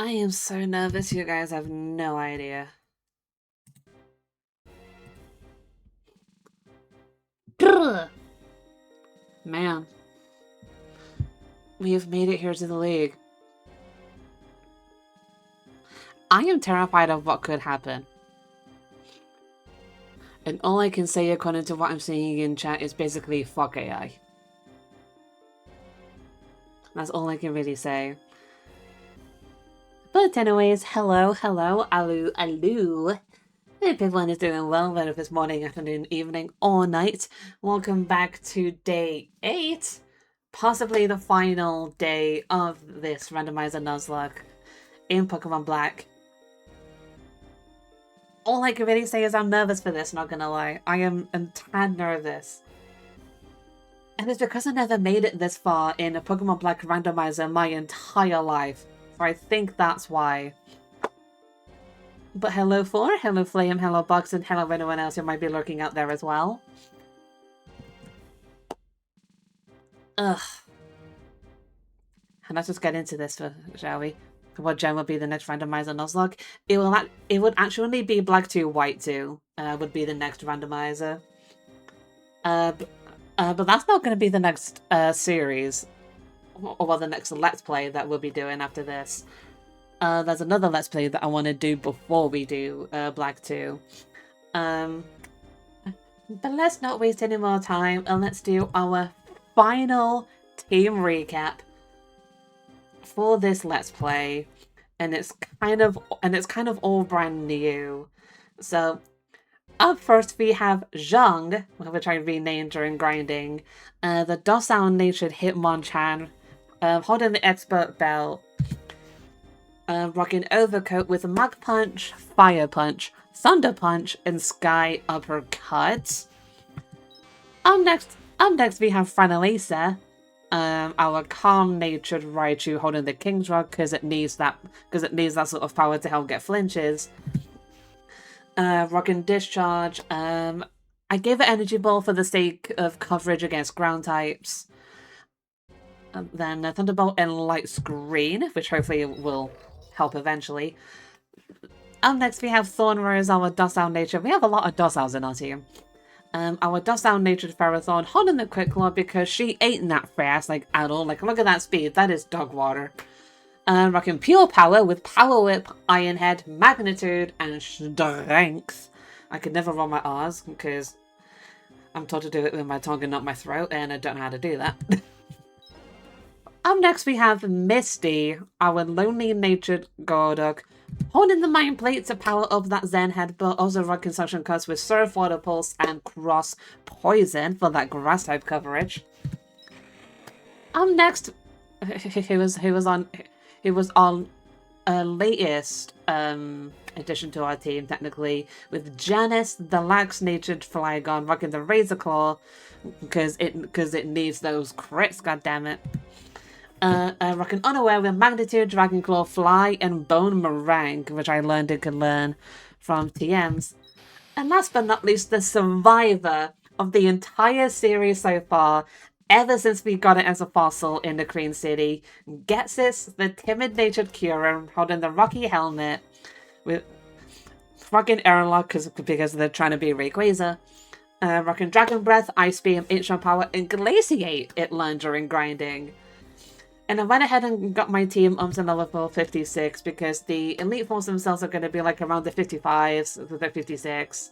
I am so nervous, you guys have no idea. Man, we have made it here to the league. I am terrified of what could happen. And all I can say according to what I'm seeing in chat is basically fuck AI. That's all I can really say. But anyways, hello, alu, alu. Hope everyone is doing well, whether it's morning, afternoon, evening, or night. Welcome back to day 8. Possibly the final day of this randomizer Nuzlocke in Pokemon Black. All I can really say is I'm nervous for this, not gonna lie. I am a tad nervous. And it's because I never made it this far in a Pokemon Black randomizer my entire life. So I think that's why. But hello hello Flame, hello Bugs, and hello anyone else who might be lurking out there as well. Ugh. And let's just get into this, shall we? What gem will be the next randomizer Nuzlocke? It would actually be Black 2, White 2. Would be the next randomizer. But that's not going to be the next series, or the next Let's Play that we'll be doing after this. There's another Let's Play that I want to do before we do Black 2. But let's not waste any more time, and let's do our final team recap for this Let's Play, and it's kind of all brand new. So up first we have Zhang, which I renamed during grinding, the docile-natured Hitmonchan, holding the expert belt, rocking overcoat with Mach Punch, Fire Punch, Thunder Punch, and Sky Uppercut. Up next we have Franalisa, our calm-natured Raichu holding the King's Rock because it needs that sort of power to help get flinches. Rocking Discharge. I gave it Energy Ball for the sake of coverage against ground types. Then Thunderbolt and Light Screen, which hopefully will help eventually. Up next we have Thornrose, our docile nature. We have a lot of dociles in our team. Our docile-natured Ferrothorn holding the Quick Claw because she ain't that fast, like, at all. Like, look at that speed. That is dog water. Rocking Pure Power with Power Whip, Iron Head, Magnitude, and Strength. I could never roll my R's because I'm taught to do it with my tongue and not my throat, and I don't know how to do that. Up next we have Misty, our lonely-natured Golduck, holding the Mind Plate to power up that Zen Head, but also rocking Suction Cuts with Surf, Water Pulse, and Cross Poison for that Grass type coverage. Up next, he was on a latest addition to our team, technically, with Janice, the Lax-natured Flygon, rocking the Razor Claw because it needs those crits. Goddammit. Rocking Unaware with Magnitude, Dragon Claw, Fly, and Bone Meringue, which I learned it could learn from TMs. And last but not least, the survivor of the entire series so far, ever since we got it as a fossil in the Green City, Getsis, the timid-natured Kyurem, holding the Rocky Helmet, with rocking Airlock because they're trying to be Rayquaza, rocking Dragon Breath, Ice Beam, Instant Power, and Glaciate it learned during grinding. And I went ahead and got my team up to level 56 because the Elite Fours themselves are going to be like around the 55s, the 56.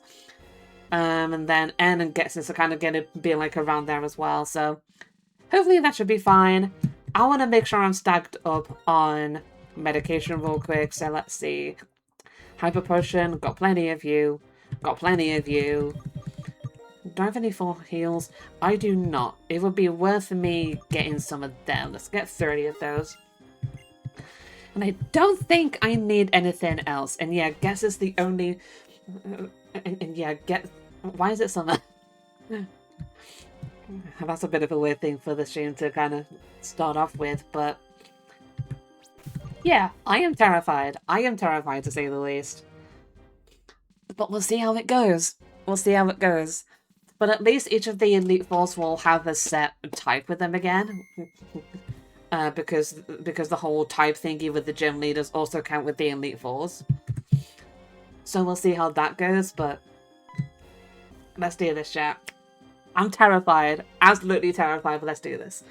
And then N and Getsis are kind of going to be like around there as well. So hopefully that should be fine. I want to make sure I'm stacked up on medication real quick. So let's see. Hyper Potion, got plenty of you. Got plenty of you. Do I have any full heals? I do not. It would be worth me getting some of them. Let's get 30 of those. And I don't think I need anything else. And yeah, Guess is the only... And yeah, why is it summer? That's a bit of a weird thing for the stream to kind of start off with, but... Yeah, I am terrified. I am terrified, to say the least. But we'll see how it goes. We'll see how it goes. But at least each of the Elite Fours will have a set type with them again. because the whole type thingy with the gym leaders also count with the Elite Fours. So we'll see how that goes, but let's do this, chat. I'm terrified, absolutely terrified, but let's do this.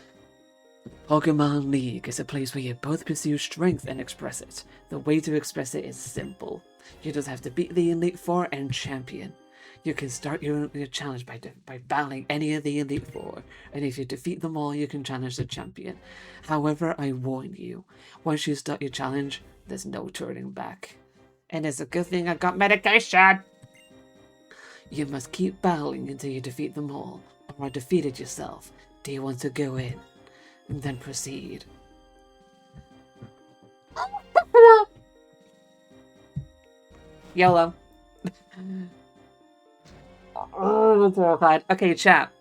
Pokemon League is a place where you both pursue strength and express it. The way to express it is simple. You just have to beat the Elite Four and champion. You can start your challenge by battling any of the Elite Four, and if you defeat them all, you can challenge the champion. However, I warn you, once you start your challenge, there's no turning back. And it's a good thing I got medication! You must keep battling until you defeat them all, or defeat it yourself. Do you want to go in? And then proceed. YOLO. Oh, I'm terrified. Okay, chat.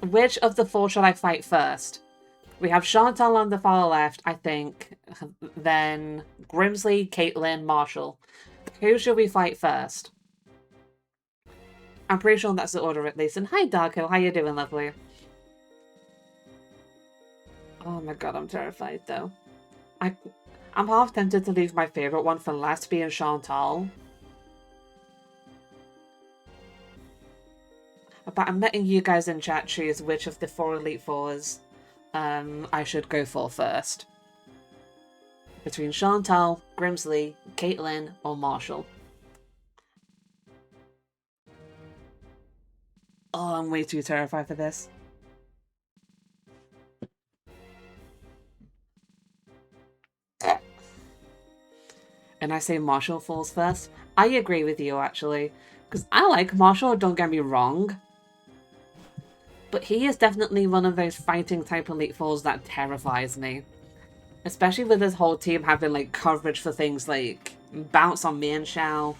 Which of the four should I fight first? We have Chantal on the far left, I think. Then Grimsley, Caitlin, Marshall. Who should we fight first? I'm pretty sure that's the order at least. And hi, Darko. How you doing, lovely? Oh my god, I'm terrified though. I'm half tempted to leave my favourite one for last, being Chantal. But I'm letting you guys in chat choose which of the 4 Elite Fours I should go for first. Between Chantal, Grimsley, Caitlin, or Marshall. Oh, I'm way too terrified for this. And I say Marshall falls first. I agree with you, actually. Because I like Marshall, don't get me wrong. But he is definitely one of those fighting type Elite Fours that terrifies me. Especially with his whole team having like coverage for things like Bounce on Mienshao,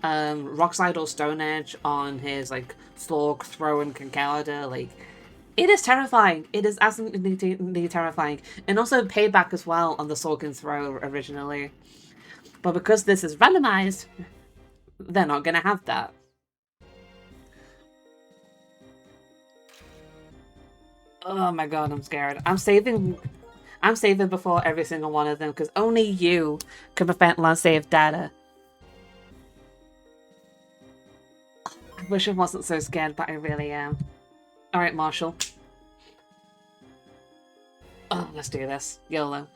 Rockslide or Stone Edge on his like Slork, Throw, and Conkeldurr. Like, it is terrifying. It is absolutely terrifying. And also Payback as well on the Slork and Throw originally. But because this is randomized, they're not going to have that. Oh my god, I'm scared. I'm saving before every single one of them because only you can prevent lost save data. I wish I wasn't so scared, but I really am. Alright, Marshall. Oh, let's do this. YOLO.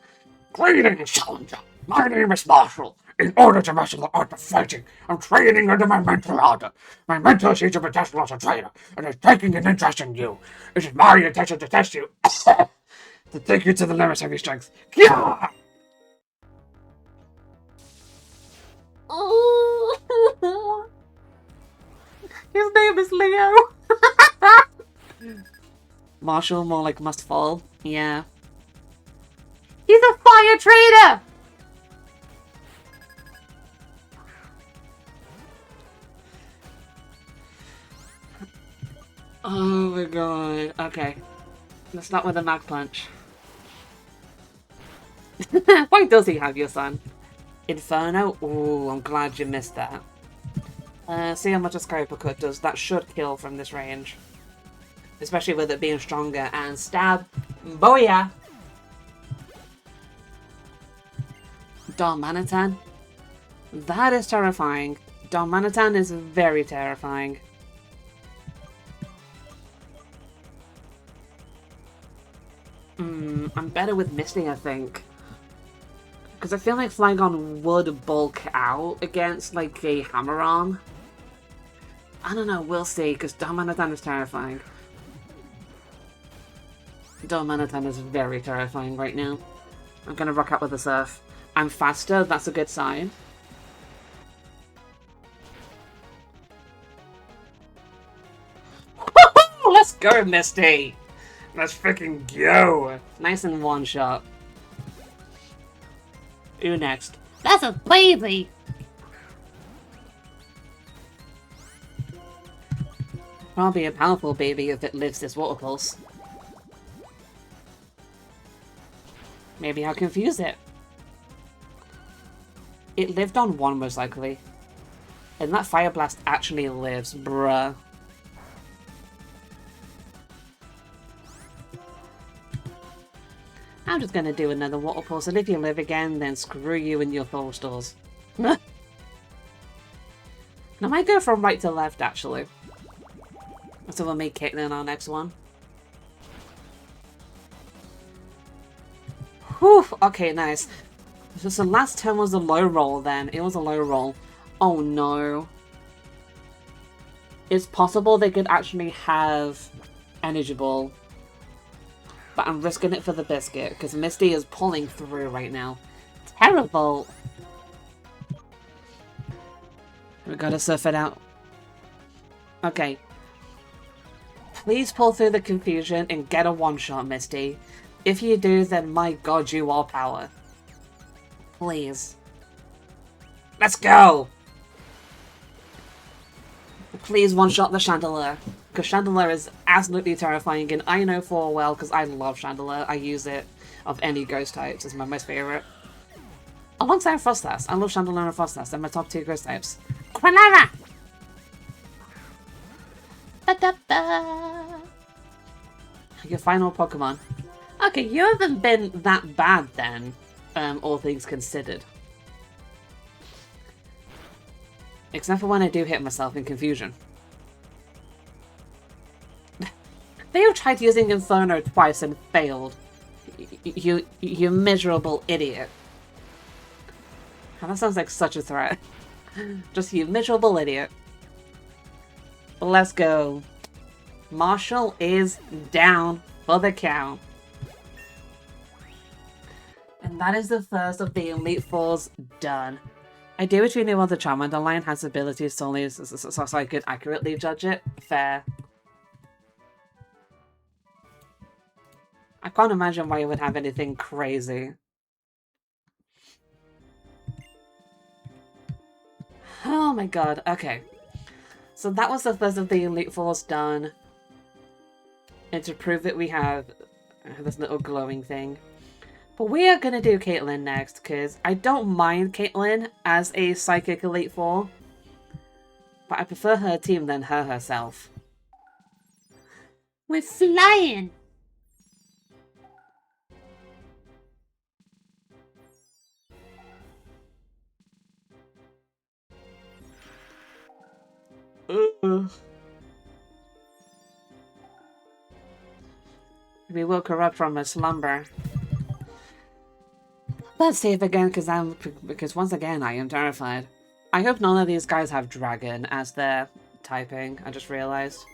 Greetings, challenger. My name is Marshall. In order to master the art of fighting, I'm training under my mentor order. My mentor sees your potential as a trainer and is taking an interest in you. It is my intention to test you, to take you to the limits of your strength. Yeah! Oh. His name is Leo. Marshall, more like must fall. Yeah. He's a fire trader! Oh my god. Okay. Let's start with a Mag Punch. Why does he have your son? Inferno? Ooh, I'm glad you missed that. See how much a Skypercut does. That should kill from this range. Especially with it being stronger. And stab. Booyah! Darmanitan? That is terrifying. Darmanitan is very terrifying. I'm better with Misty, I think. Because I feel like Flygon would bulk out against, like, a Hammer-On. I don't know, we'll see, because Darmanitan is terrifying. Darmanitan is very terrifying right now. I'm gonna rock out with the Surf. I'm faster, that's a good sign. Let's go, Misty! Let's freaking go! Nice and one shot. Who next? That's a baby! Probably a powerful baby if it lives this water pulse. Maybe I'll confuse it. It lived on 1 most likely. And that Fire Blast actually lives, bruh. I'm just gonna do another water pulse, and if you live again, then screw you and your Thunderstores. I might go from right to left, actually. So we'll make Caitlyn our next one. Whew, okay, nice. So last turn was a low roll then. It was a low roll. Oh no. It's possible they could actually have Energy Ball. But I'm risking it for the biscuit, because Misty is pulling through right now. Terrible! We gotta surf it out. Okay. Please pull through the confusion and get a one-shot, Misty. If you do, then my god, you are power. Please. Let's go! Please one-shot the Chandelier. Because Chandelier is absolutely terrifying, and I know full well, because I love Chandelier. I use it of any ghost types. It's my most favourite. Alongside Frostlass. I love Chandelier and Frostlass. They're my top 2 ghost types. Qualara! Ba-da-ba! Your final Pokemon. Okay, you haven't been that bad then, all things considered. Except for when I do hit myself in confusion. They have tried using Inferno twice and failed. You miserable idiot. That sounds like such a threat. Just you miserable idiot. Let's go. Marshall is down for the count. And that is the first of the Elite Fours done. I do wish we knew what the Charmander line has abilities solely so I could accurately judge it. Fair. I can't imagine why you would have anything crazy. Oh my god, okay. So that was the first of the Elite Fours done. And to prove that we have this little glowing thing. But we are going to do Caitlyn next, because I don't mind Caitlyn as a Psychic Elite Four. But I prefer her team than her herself. We're flying! We woke her up from her slumber. Let's save again, because once again I am terrified. I hope none of these guys have Dragon as their typing, I just realised.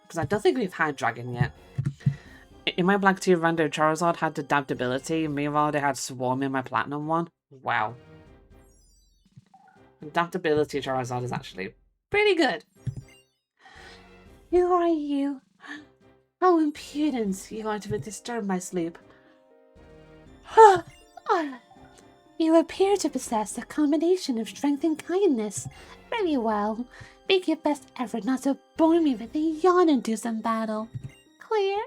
Because I don't think we've had Dragon yet. In my Black 2 Rando, Charizard had Adaptability, meanwhile they had Swarm in my Platinum one. Wow. Adaptability Charizard is actually pretty good. Who are you? How impudent you are to disturb my sleep. You appear to possess a combination of strength and kindness. Very well. Make your best effort not to bore me with a yawn-inducing battle. Clear?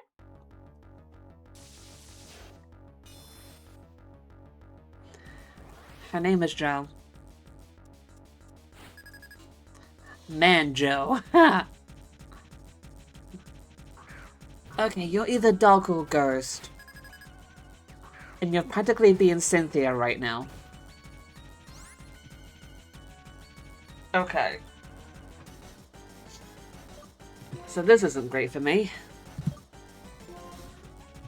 Her name is Joe. Man, Joe. Okay, you're either dog or ghost. And you're practically being Cynthia right now. Okay. So this isn't great for me.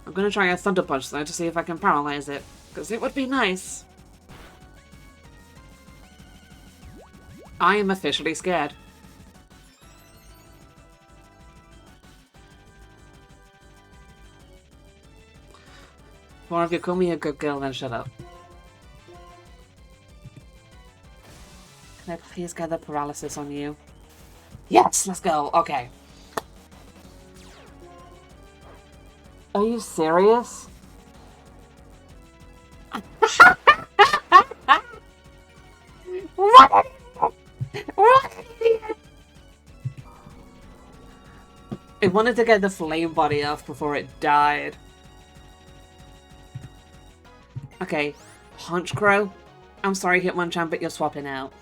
I'm gonna try a Thunder Punch though to see if I can paralyze it. Because it would be nice. I am officially scared. Or if you call me a good girl, then shut up. Can I please get the paralysis on you? Yes, let's go. Okay. Are you serious? What? It wanted to get the flame body off before it died. Okay, Honchcrow. I'm sorry, Hitmonchan, but you're swapping out.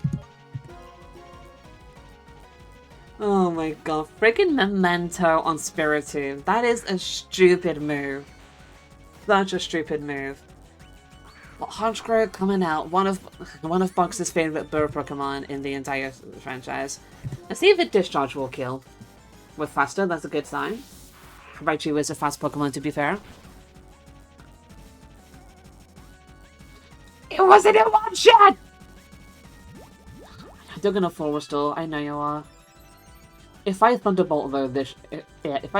Oh my god, freaking Memento on Spiritomb. That is a stupid move. Such a stupid move. But Honchkrow coming out, one of Box's favorite bird Pokemon in the entire franchise. Let's see if a Discharge will kill. With faster, that's a good sign. Raichu is a fast Pokemon, to be fair. It wasn't a one-shot! You're gonna forward stall, I know you are. If I Thunderbolt though, if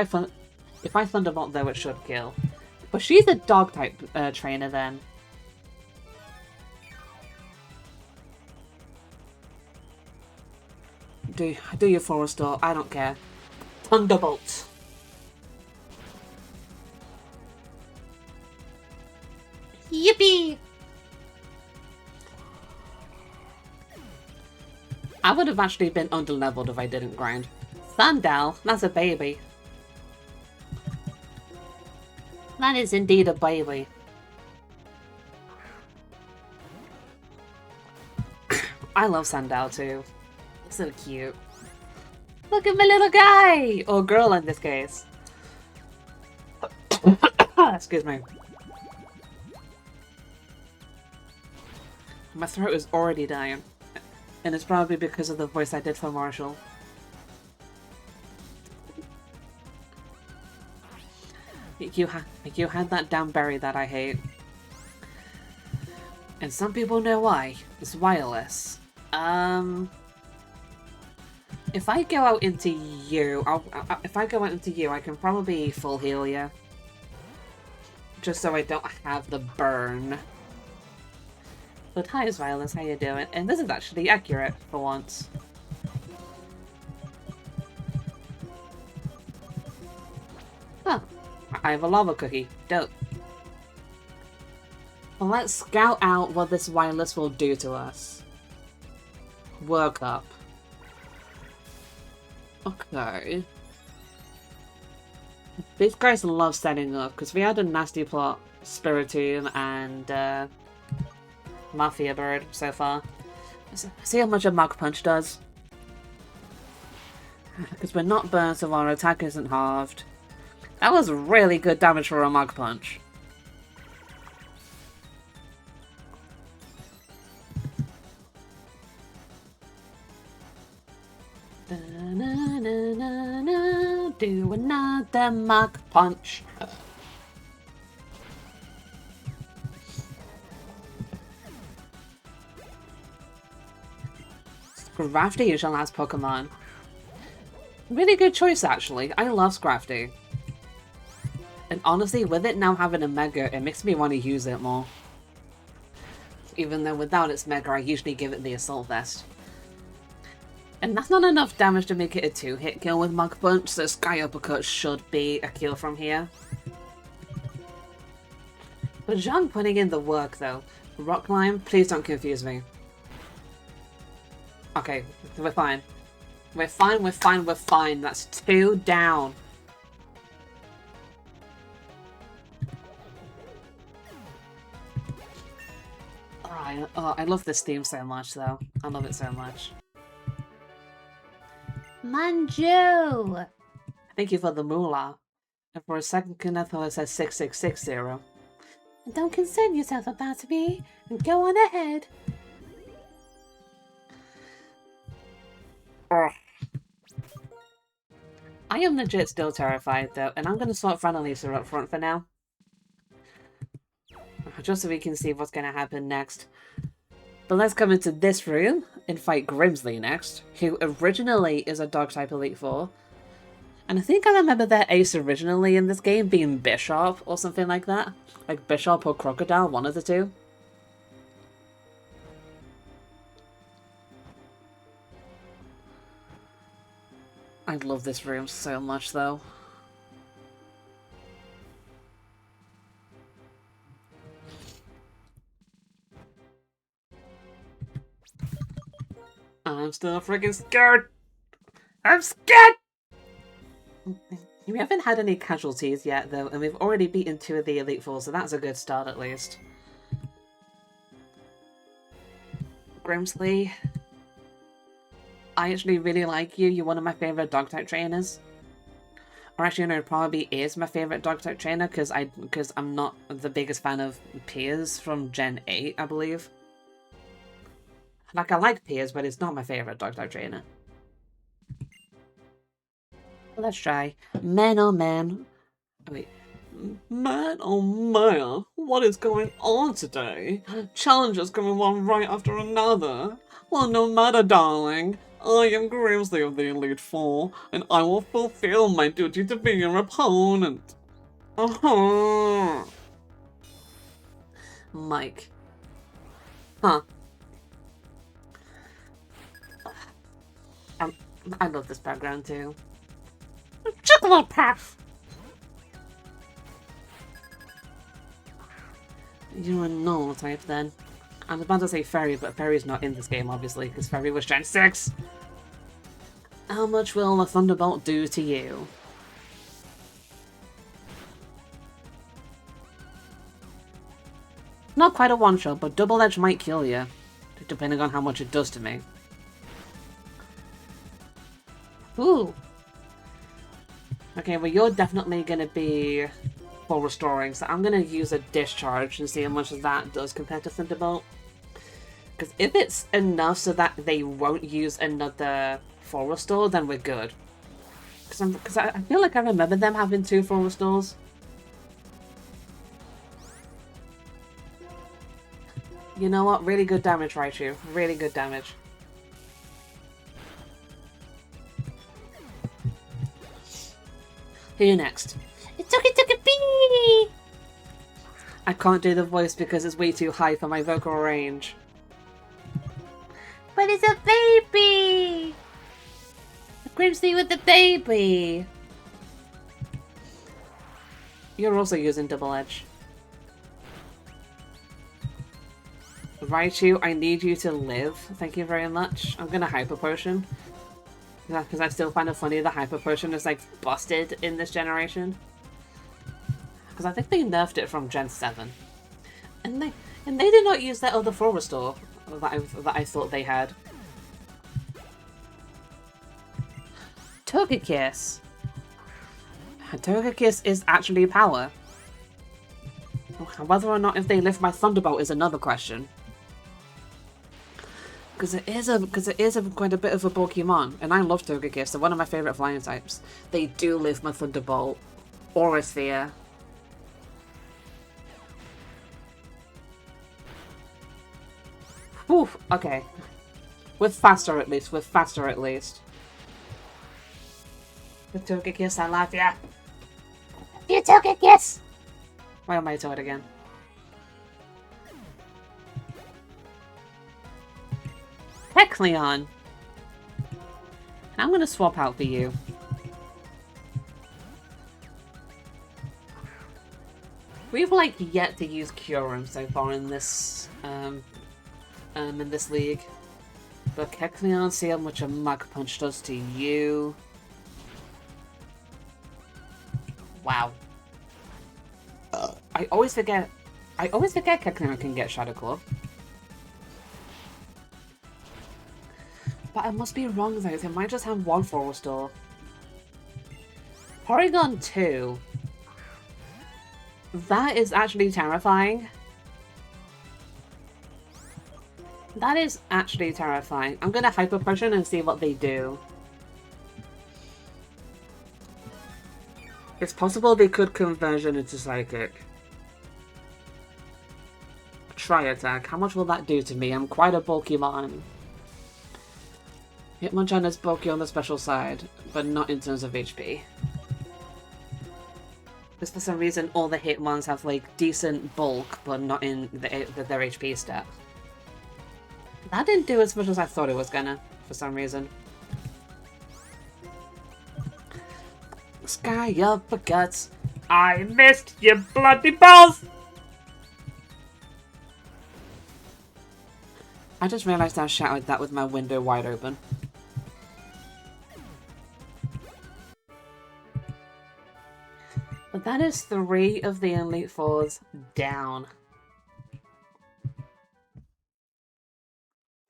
I Thunderbolt though, it should kill. But she's a dog type trainer then. Do your forward stall, I don't care. Thunderbolt. Yippee! I would have actually been underleveled if I didn't grind. Sandal, that's a baby. That is indeed a baby. I love Sandal too. So cute. Look at my little guy! Or girl in this case. Excuse me. My throat is already dying. And it's probably because of the voice I did for Marshall. You had that damn berry that I hate. And some people know why. It's wireless. If I go out into you, I can probably full heal you. Just so I don't have the burn. But hi, Violet, how you doing? And this is actually accurate for once. Oh, I have a lava cookie. Dope. Well, let's scout out what this wireless will do to us. Work up. Okay. These guys love setting up, because we had a nasty plot, Spiritomb and Mafia Bird so far. See how much a Mach Punch does? Because we're not burnt, so our attack isn't halved. That was really good damage for a Mach Punch. Do another Mach Punch. Scrafty is your last Pokemon. Really good choice, actually. I love Scrafty. And honestly, with it now having a Mega, it makes me want to use it more. Even though without its Mega, I usually give it the Assault Vest. And that's not enough damage to make it a 2-hit kill with Mach Punch, so Sky Uppercut should be a kill from here. But Zhang putting in the work, though. Rock Climb, please don't confuse me. Okay, we're fine. We're fine, we're fine, we're fine. That's 2 down. Alright, oh, I love this theme so much, though. I love it so much. Manju! Thank you for the moolah. And for a second, I thought it said 6660. Don't concern yourself about me, and go on ahead. Ugh. I am legit still terrified, though, and I'm going to swap Randomized up front for now. Just so we can see what's going to happen next. But let's come into this room and fight Grimsley next, who originally is a Dog-type Elite Four. And I think I remember their ace originally in this game being Bishop or something like that. Like Bishop or Crocodile, one of the two. I love this room so much, though. I'm still freaking scared! I'm scared! We haven't had any casualties yet, though, and we've already beaten 2 of the Elite Four, so that's a good start at least. Grimsley, I actually really like you. You're one of my favourite Dog-type trainers. Or actually, no, probably is my favorite dog type trainer because I'm not the biggest fan of Piers from Gen 8, I believe. Like, I like Piers, but it's not my favorite dog type trainer. Let's try. Man, oh man. Oh, wait. Man, oh man, what is going on today? Challenges coming one right after another. Well, no matter, darling. I am Grimsley of the Elite Four, and I will fulfill my duty to be your opponent. Mike. Huh. I love this background too. Chocolate Puff! You're a normal type then. I was about to say Fairy, but Fairy's not in this game, obviously, because Fairy was Gen 6. How much will a Thunderbolt do to you? Not quite a one-shot, but Double Edge might kill you, depending on how much it does to me. Ooh! Okay, well you're definitely gonna be full restoring, so I'm gonna use a Discharge and see how much that does compared to Thunderbolt. Because if it's enough so that they won't use another full restore, then we're good. Because I feel like I remember them having 2 full restores. You know what? Really good damage, Raichu. Really good damage. Who next? It took a bee! I can't do the voice because it's way too high for my vocal range. But it's a baby! Grimsley with the baby! You're also using Double Edge. Raichu, I need you to live. Thank you very much. I'm gonna Hyper Potion. Because I still find it funny the Hyper Potion is like busted in this generation. Because I think they nerfed it from Gen 7. And they did not use that other full restore that I thought they had. Togekiss. Togekiss is actually power. Whether or not if they lift my Thunderbolt is another question. Because it is quite a bit of a bulky mon, and I love Togekiss. They're one of my favorite flying types. They do lift my Thunderbolt, Aura Sphere. Whew, okay. With faster at least. With Togekiss, I love ya. You Togekiss! Why am I to it again? Kecleon! I'm gonna swap out for you. We've like yet to use Kyurem so far in this league. But Kecleon, see how much a Mach Punch does to you. Wow. I always forget Kecleon can get Shadow Claw. But I must be wrong though, they might just have 1 full restore. Porygon 2. That is actually terrifying. That is actually terrifying. I'm gonna Hyper Potion and see what they do. It's possible they could conversion into Psychic. Try attack. How much will that do to me? I'm quite a bulky mon. Hitmonchan is bulky on the special side, but not in terms of HP. Because for some reason all the Hitmons have like decent bulk, but not in their HP stat. That didn't do as much as I thought it was gonna, for some reason. Sky up for guts. I missed you bloody balls! I just realised I shouted that with my window wide open. But that is 3 of the Elite Fours down.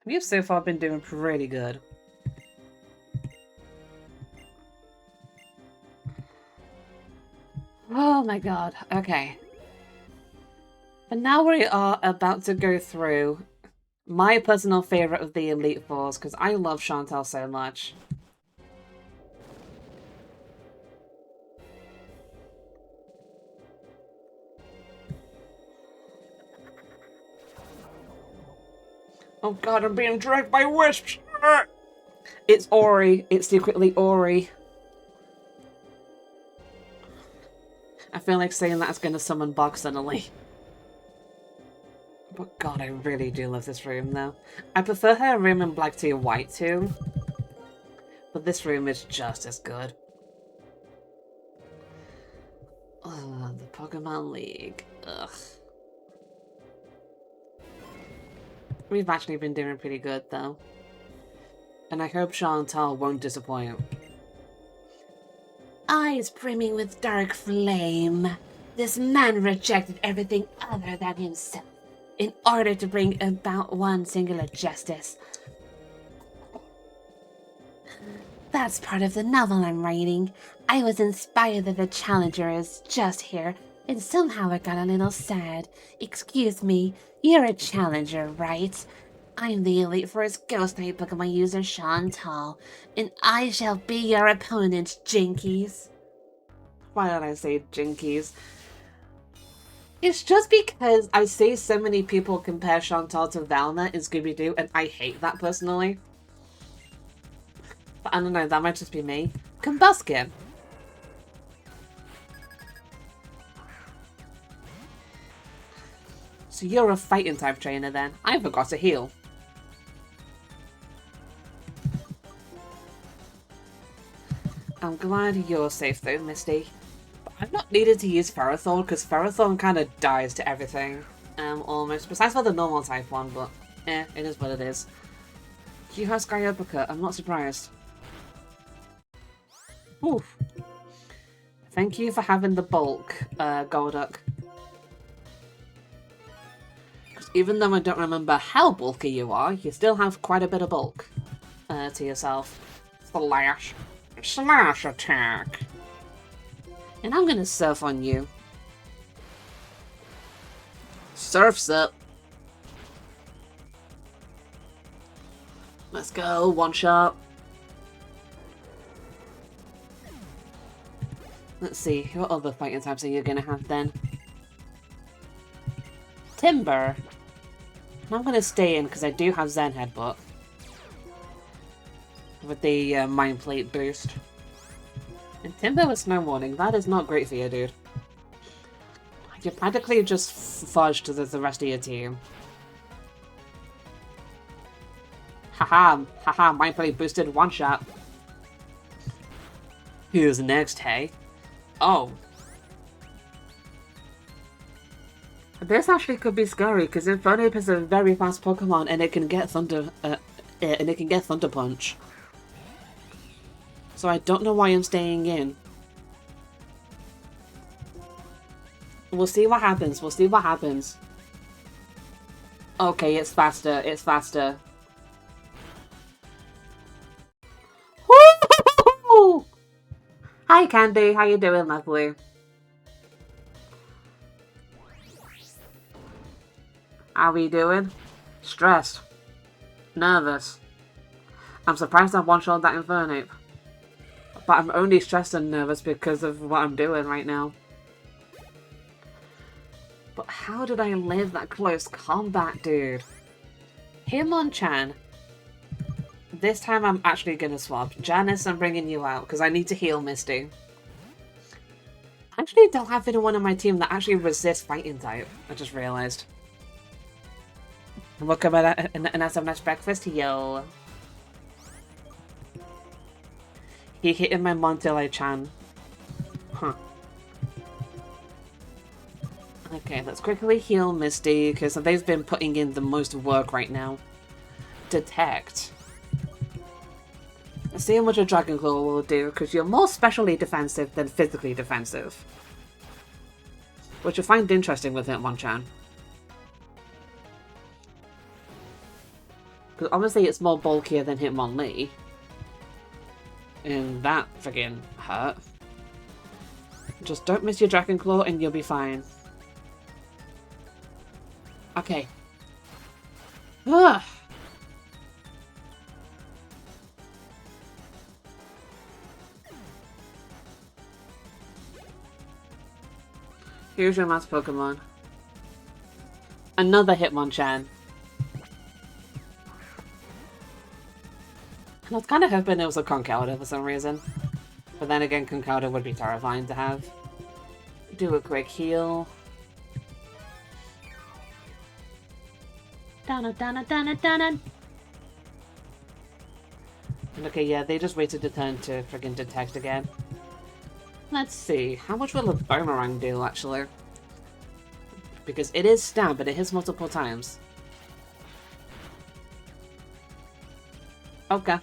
We've so far been doing pretty good. Oh my god. Okay. But now we are about to go through my personal favorite of the Elite Fours, because I love Chantal so much. Oh god, I'm being dragged by wisps! It's Ori. It's secretly Ori. I feel like saying that's gonna summon Bog suddenly. But god, I really do love this room though. I prefer her room in black to white too. But this room is just as good. Ugh, the Pokemon League. Ugh. We've actually been doing pretty good though. And I hope Chantal won't disappoint. Eyes brimming with dark flame. This man rejected everything other than himself in order to bring about one singular justice. That's part of the novel I'm writing. I was inspired that the challenger is just here, and somehow I got a little sad. Excuse me, you're a challenger, right? I'm the Elite First Ghost Knight Pokemon user Chantal, and I shall be your opponent, Jinkies. Why did I say Jinkies? It's just because I see so many people compare Chantal to Velma in Scooby-Doo, and I hate that personally. But I don't know, that might just be me. Combuskin. So you're a fighting type trainer then. I forgot to heal. I'm glad you're safe though, Misty. But I've not needed to use Ferrothorn because Ferrothorn kind of dies to everything. Almost. Besides for the normal type one, but it is what it is. You have Sky Uppercut, I'm not surprised. Oof. Thank you for having the bulk, Golduck. Because even though I don't remember how bulky you are, you still have quite a bit of bulk to yourself. Slash. Slash attack. And I'm gonna surf on you. Surf's up. Let's go, one shot. Let's see, what other fighting types are you gonna have then? Timber. And I'm gonna stay in because I do have Zen Headbutt. With the Mind Plate boost. And Timber with Snow Warning, that is not great for you, dude. You're practically just fudged to the rest of your team. Haha, Mind Plate boosted, one shot. Who's next, hey? Oh. This actually could be scary because Infernape is a very fast Pokemon and it can get Thunder Punch. So I don't know why I'm staying in. We'll see what happens. We'll see what happens. Okay, it's faster. It's faster. Woo! Hi, Candy. How you doing, lovely? How are you doing? Stressed. Nervous. I'm surprised I one-shot that Infernape. But I'm only stressed and nervous because of what I'm doing right now. But how did I live that close combat, dude? Hitmonchan. This time I'm actually gonna swap. Janice, I'm bringing you out because I need to heal Misty. I actually don't have anyone on my team that actually resists fighting type. I just realised. Welcome and have a nice breakfast, yo. He hit in my Montelai-chan. Huh. Okay, let's quickly heal Misty, because they've been putting in the most work right now. Detect. Let's see how much a Dragon Claw will do, because you're more specially defensive than physically defensive. Which I find interesting with Hitmonchan. Because obviously it's more bulkier than Hitmonlee. And that friggin' hurt. Just don't miss your Dragon Claw and you'll be fine. Okay. Ugh. Here's your last Pokemon. Another Hitmonchan. I was kind of hoping it was a Conkeldurr for some reason. But then again, Conkeldurr would be terrifying to have. Do a quick heal. Donna, Donna, Donna, Donna. Okay, yeah, they just waited a turn to friggin' detect again. Let's see, how much will a Boomerang do, actually? Because it is stab, but it hits multiple times. Okay.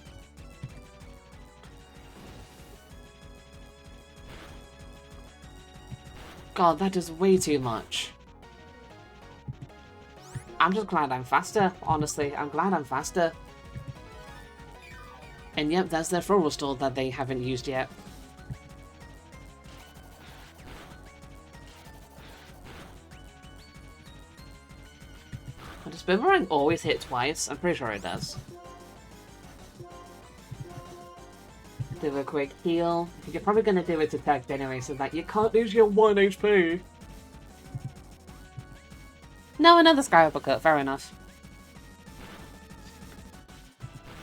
God, that is way too much. I'm just glad I'm faster, honestly. I'm glad I'm faster. And yep, there's their Full Restore that they haven't used yet. Does Boomerang always hit twice? I'm pretty sure it does. Do a quick heal. You're probably going to do it to detect anyway, so that you can't lose your 1 HP. No, another Sky Uppercut. Fair enough.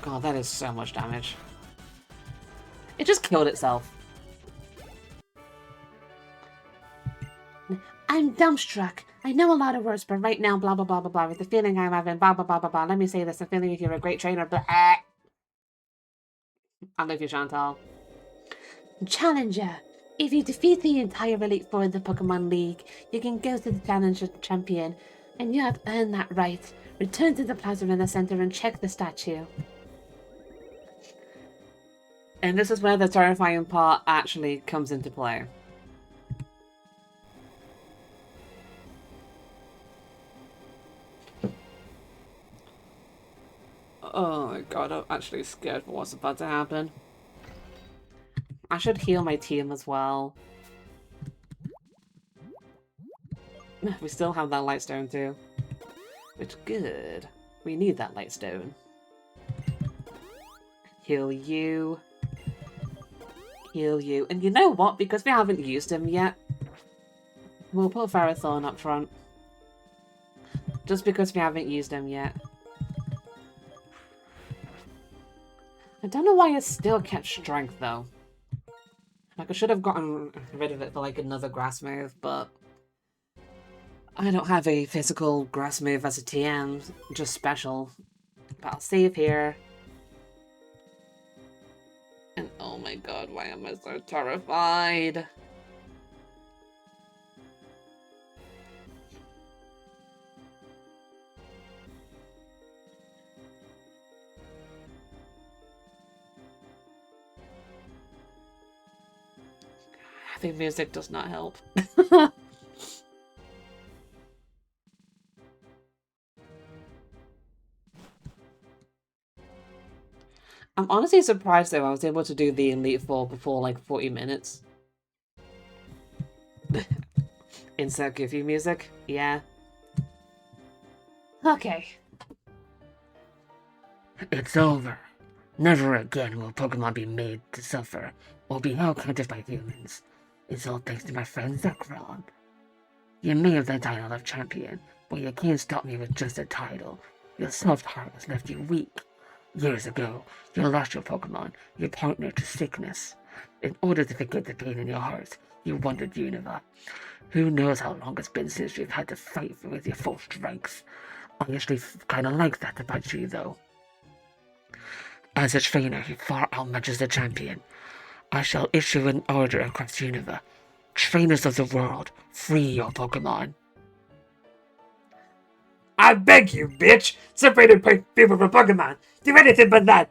God, that is so much damage. It just killed itself. I'm dumbstruck. I know a lot of words, but right now, blah, blah, blah, blah, blah, with the feeling I'm having, blah, blah, blah, blah, blah. Let me say this, I'm feeling if you're a great trainer, but I love you, Chantal. Challenger. If you defeat the entire Elite Four in the Pokemon League, you can go to the Challenger Champion, and you have earned that right. Return to the plaza in the center and check the statue. And this is where the terrifying part actually comes into play. Oh my god, I'm actually scared for what's about to happen. I should heal my team as well. We still have that Lightstone too. Which, good. We need that Lightstone. Heal you. Heal you. And you know what? Because we haven't used him yet, we'll put Ferrothorn up front. Just because we haven't used him yet. I don't know why it still kept Strength, though. Like, I should have gotten rid of it for, like, another Grass move, but I don't have a physical Grass move as a TM, just special. But I'll save here. And oh my god, why am I so terrified? Having music does not help. I'm honestly surprised though I was able to do the Elite Four before like 40 minutes. Insert goofy music? Yeah. Okay. It's over. Never again will Pokemon be made to suffer or be held captive by humans. It's all thanks to my friend Zekrom. You may have the title of champion, but you can't stop me with just a title. Your soft heart has left you weak. Years ago, you lost your Pokemon, your partner to sickness. In order to forget the pain in your heart, you wandered Unova. Who knows how long it's been since you've had to fight with your full strength. I actually kinda like that about you, though. As a trainer who far outmatches the champion, I shall issue an order across Unova. Trainers of the world, free your Pokemon. I beg you, bitch! Separated people from Pokemon! Do anything but that!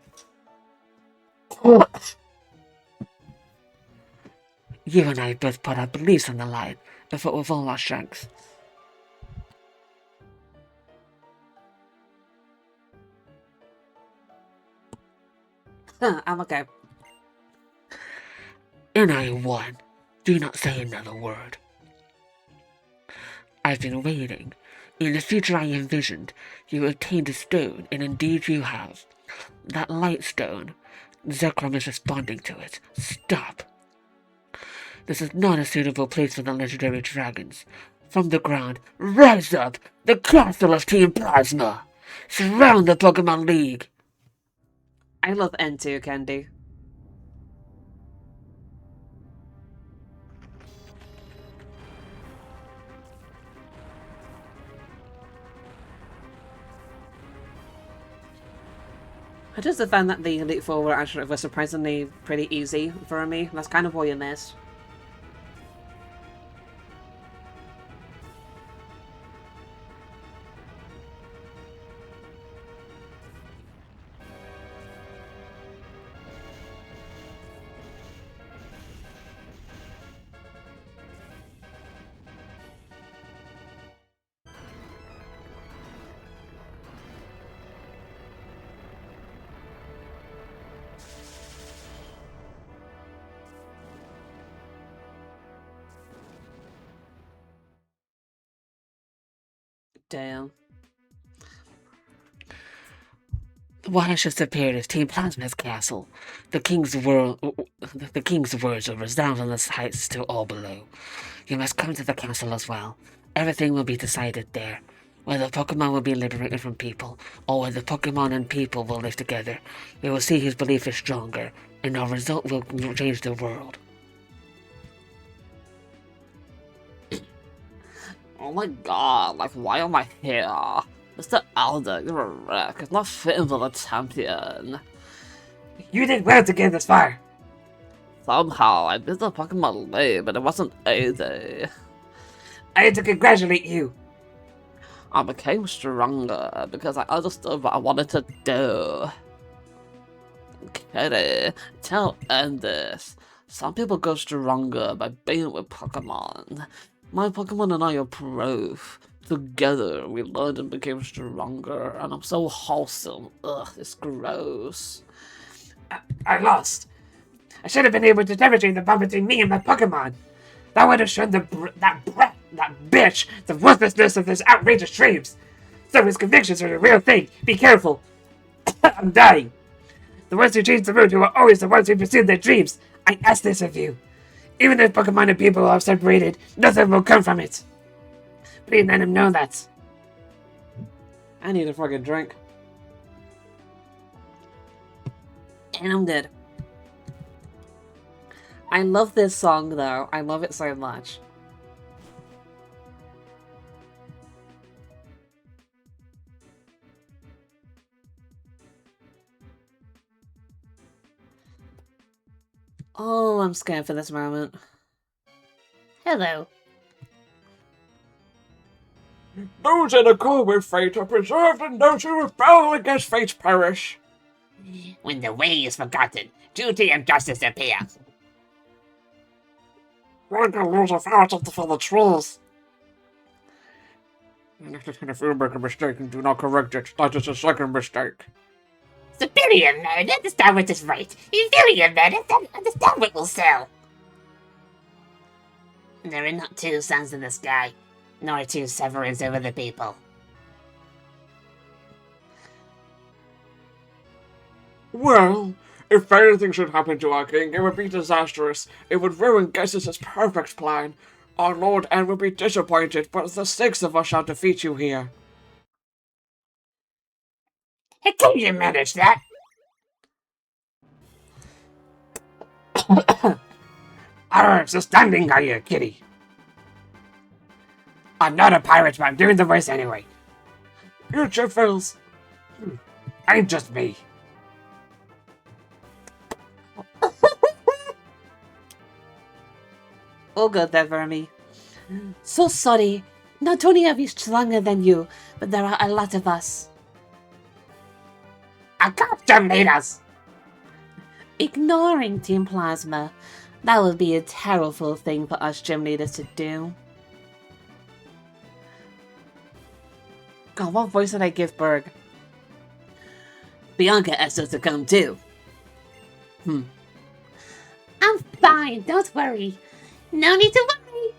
You and I both put our beliefs on the line and fought with all our strength. I'm okay. And I won. Do not say another word. I've been waiting. In the future I envisioned, you obtained a stone, and indeed you have. That light stone. Zekrom is responding to it. Stop. This is not a suitable place for the legendary dragons. From the ground, rise up! The castle of Team Plasma! Surround the Pokemon League! I love N2 candy. I just found that the Elite Four were surprisingly pretty easy for me. That's kind of what you missed. Damn. What has just appeared is Team Plasma's castle. The king's words will resound on the heights to all below. You must come to the castle as well. Everything will be decided there. Whether Pokemon will be liberated from people, or whether Pokemon and people will live together. We will see whose belief is stronger, and our result will change the world. Oh my god, like, why am I here? Mr. Alder, you're a wreck. It's not fitting for the champion. You did well to get this far. Somehow, I missed the Pokemon League, but it wasn't easy. I had to congratulate you. I became stronger because I understood what I wanted to do. Kitty, tell Endis. Some people go stronger by being with Pokemon. My Pokemon and I are proof. Together, we learned and became stronger, and I'm so wholesome. Ugh, it's gross. I lost. I should have been able to demonstrate the bond between me and my Pokemon. That would have shown that bitch the worthlessness of his outrageous dreams. So his convictions are the real thing. Be careful. I'm dying. The ones who change the world are always the ones who pursue their dreams. I ask this of you. Even if Pokemon and people are separated, nothing will come from it. Please let him know that. I need a fucking drink. And I'm dead. I love this song though. I love it so much. Oh, I'm scared for this moment. Hello. Those in accord with fate are preserved, and those who rebel against fate perish. When the way is forgotten, duty and justice appear. We're gonna lose our power for the trees. And if you make a mistake and do not correct it, that is a second mistake. Superior man, understand what is right. Inferior man, understand what will sell. There are not two suns in the sky, nor two sovereigns over the people. Well, if anything should happen to our king, it would be disastrous. It would ruin Guess's perfect plan. Our Lord N would be disappointed, but the 6 of us shall defeat you here. Hey, can you manage that? So standing are you, kitty? I'm not a pirate, but I'm doing the voice anyway. You're Jeff Fills. I'm just me. All good there, Vermi. So sorry. Not only are we stronger than you, but there are a lot of us. I can't terminate us. Ignoring Team Plasma. That would be a terrible thing for us gym leaders to do. God, what voice did I give Berg? Bianca asked us to come too. I'm fine, don't worry. No need to worry.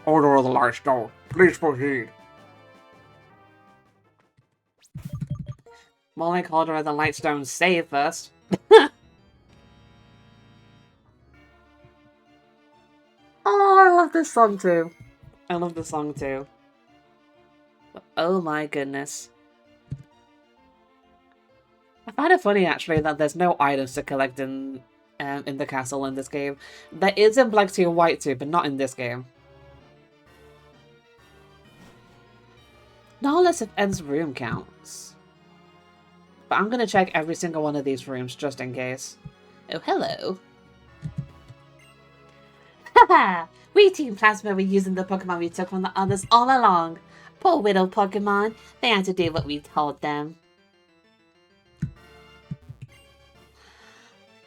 Order of the Lightstone. Please proceed. More like Order of the Lightstone save first. Oh, I love this song too. I love the song too. But, oh my goodness. I find it funny actually that there's no items to collect in the castle in this game. There is in Black 2 and White 2, but not in this game. No less of N's room counts. But I'm gonna check every single one of these rooms just in case. Oh, hello. Haha! We Team Plasma were using the Pokemon we took from the others all along. Poor widow Pokemon. They had to do what we told them.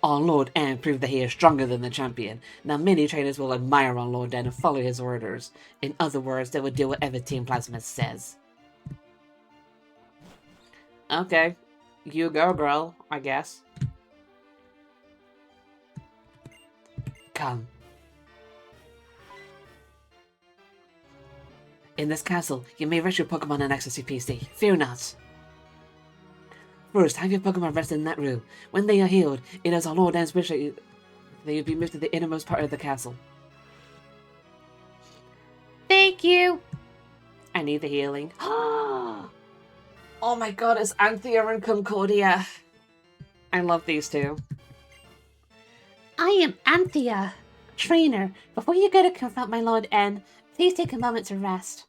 Our Lord N proved that he is stronger than the champion. Now many trainers will admire our Lord N and follow his orders. In other words, they will do whatever Team Plasma says. Okay. You go, girl, I guess. Come. In this castle, you may rest your Pokemon and access your PC. Fear not. First, have your Pokemon rest in that room. When they are healed, it is our Lord N's wish that you be moved to the innermost part of the castle. Thank you. I need the healing. Oh my god, it's Anthea and Concordia. I love these two. I am Anthea. Trainer, before you go to confront my Lord N, please take a moment to rest.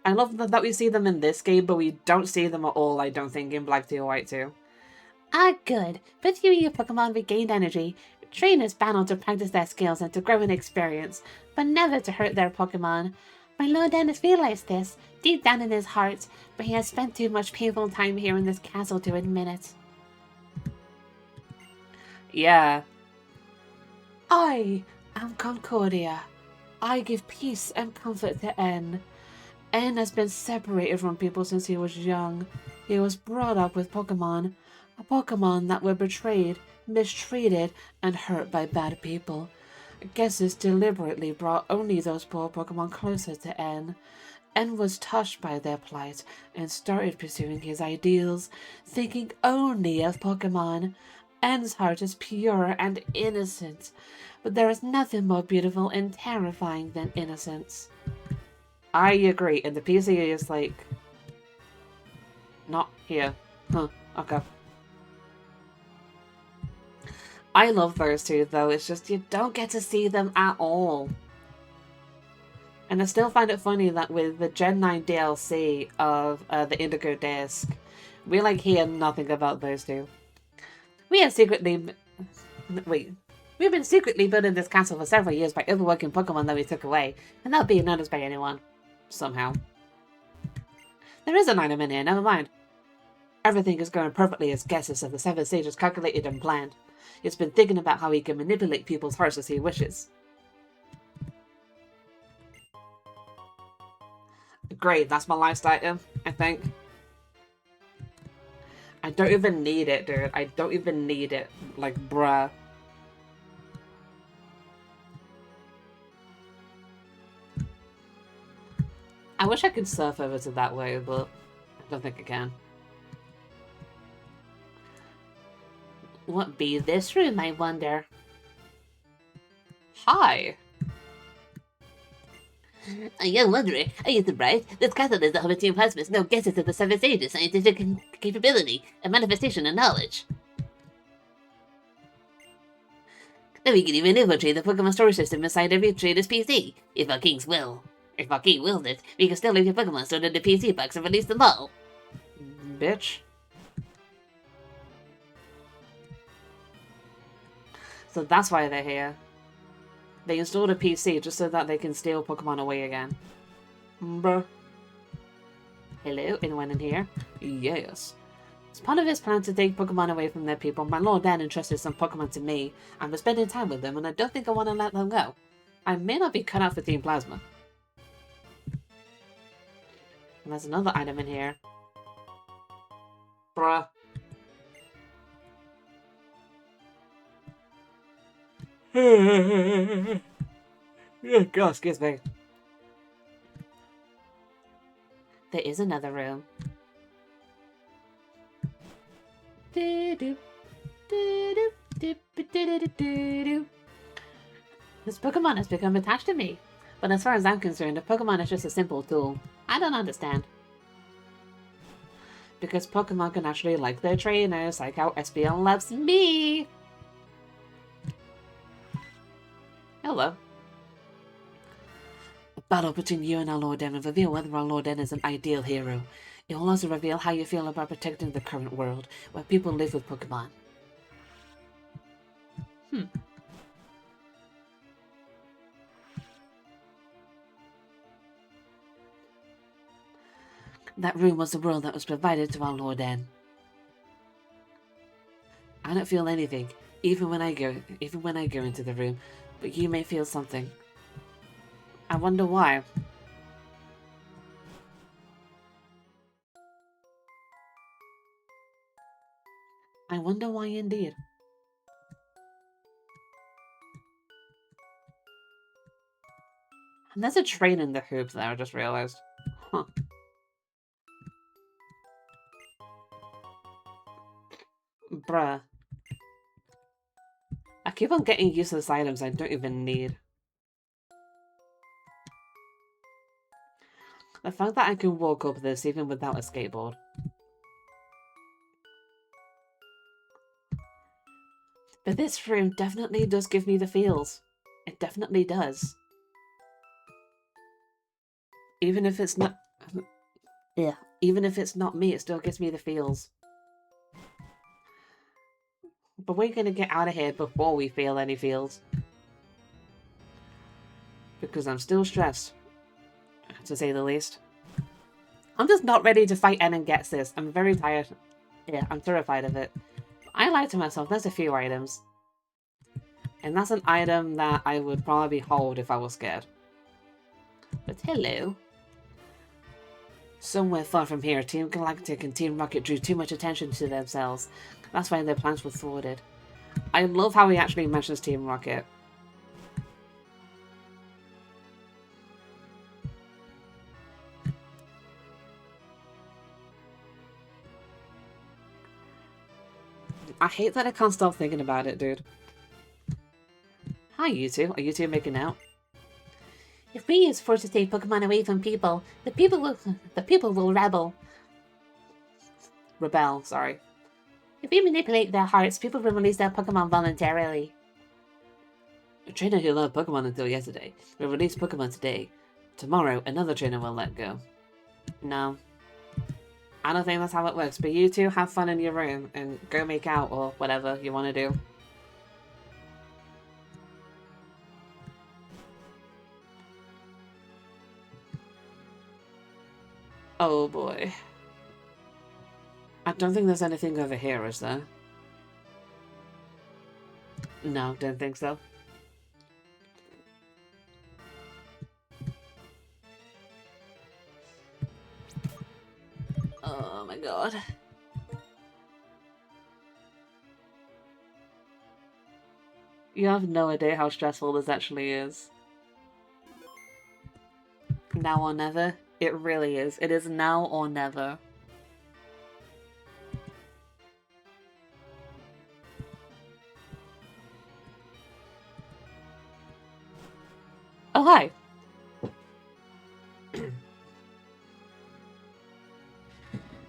I love that we see them in this game, but we don't see them at all, I don't think, in Black 2 or White 2. Ah, good. Both you and your Pokemon regained energy. Trainers battle to practice their skills and to grow in experience, but never to hurt their Pokemon. My Lord N has realized this, deep down in his heart, but he has spent too much painful time here in this castle to admit it. Yeah. I am Concordia. I give peace and comfort to N. N has been separated from people since he was young. He was brought up with Pokemon. A Pokemon that were betrayed, mistreated, and hurt by bad people. I guess this deliberately brought only those poor Pokemon closer to N. N was touched by their plight and started pursuing his ideals, thinking only of Pokemon. N's heart is pure and innocent, but there is nothing more beautiful and terrifying than innocence. I agree, and the PC is like... not here. Huh, okay. I love those two, though. It's just you don't get to see them at all. And I still find it funny that with the Gen 9 DLC of the Indigo Disc, we like hear nothing about those two. We have secretly... Wait. We've been secretly building this castle for several years by overworking Pokemon that we took away, and not being noticed by anyone. Somehow. There is an item in here, never mind. Everything is going perfectly as guesses, and the 7 stages calculated and planned. It's been thinking about how he can manipulate people's hearts as he wishes. Great, that's my last item, I think. I don't even need it, dude. I don't even need it. Like, bruh. I wish I could surf over to that way, but I don't think I can. What be this room, I wonder? Hi! A young wanderer, are you surprised? This castle is the home of Team Plasma's no guesses of the 7 stages, scientific capability, and manifestation of knowledge. Then we can even infiltrate the Pokemon storage system inside every trader's PC, if our king wills it, we can still leave your Pokemon stored in the PC box and release them all. Bitch. So that's why they're here. They installed a PC just so that they can steal Pokemon away again. Bruh. Hello, anyone in here? Yes. As part of his plan to take Pokemon away from their people, my Lord Dan entrusted some Pokemon to me. I'm spending time with them, and I don't think I want to let them go. I may not be cut out for Team Plasma. And there's another item in here. Bruh. God, excuse me. There is another room. Do-do, do-do, do-do-do-do-do. This Pokemon has become attached to me. But as far as I'm concerned, a Pokemon is just a simple tool. I don't understand. Because Pokemon can actually like their trainers, like how SBL loves me. Hello. A battle between you and our Lord Den will reveal whether our Lord Den is an ideal hero. It will also reveal how you feel about protecting the current world, where people live with Pokemon. That room was the world that was provided to our Lord Den. I don't feel anything, even when I go into the room, but you may feel something. I wonder why. I wonder why indeed. And there's a train in the hoop there, I just realized. Huh. Bruh. I keep on getting useless items I don't even need. The fact that I can walk up this even without a skateboard. But this room definitely does give me the feels. It definitely does. Even if it's not... Yeah. Even if it's not me, it still gives me the feels. But we're gonna get out of here before we feel any feels. Because I'm still stressed. To say the least. I'm just not ready to fight N and get this. I'm very tired. Yeah, I'm terrified of it. I lied to myself, there's a few items. And that's an item that I would probably hold if I was scared. But hello. Somewhere far from here, Team Galactic and Team Rocket drew too much attention to themselves. That's why their plans were thwarted. I love how he actually mentions Team Rocket. I hate that I can't stop thinking about it, dude. Hi, you two. Are you two making out? If we use force to take Pokemon away from people, the people will rebel. Rebel, sorry. If we manipulate their hearts, people will release their Pokemon voluntarily. A trainer who loved Pokemon until yesterday will release Pokemon today. Tomorrow, another trainer will let go. No. I don't think that's how it works, but you two have fun in your room and go make out or whatever you want to do. Oh boy. I don't think there's anything over here, is there? No, don't think so. Oh my god. You have no idea how stressful this actually is. Now or never? It really is. It is now or never. Oh, hi.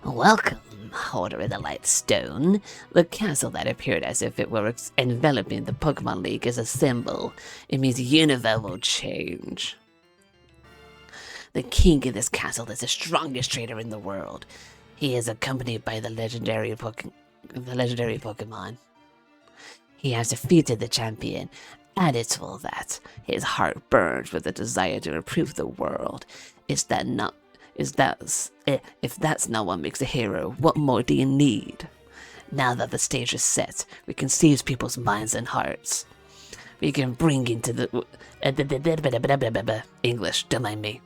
Welcome, Holder of the Light Stone. The castle that appeared as if it were enveloping the Pokemon League is a symbol. It means Unova will change. The king of this castle is the strongest trainer in the world. He is accompanied by the legendary Pokemon. He has defeated the champion. Added to all that, his heart burns with a desire to improve the world. If that's not what makes a hero, what more do you need? Now that the stage is set, we can seize people's minds and hearts. We can bring into the English, don't mind me.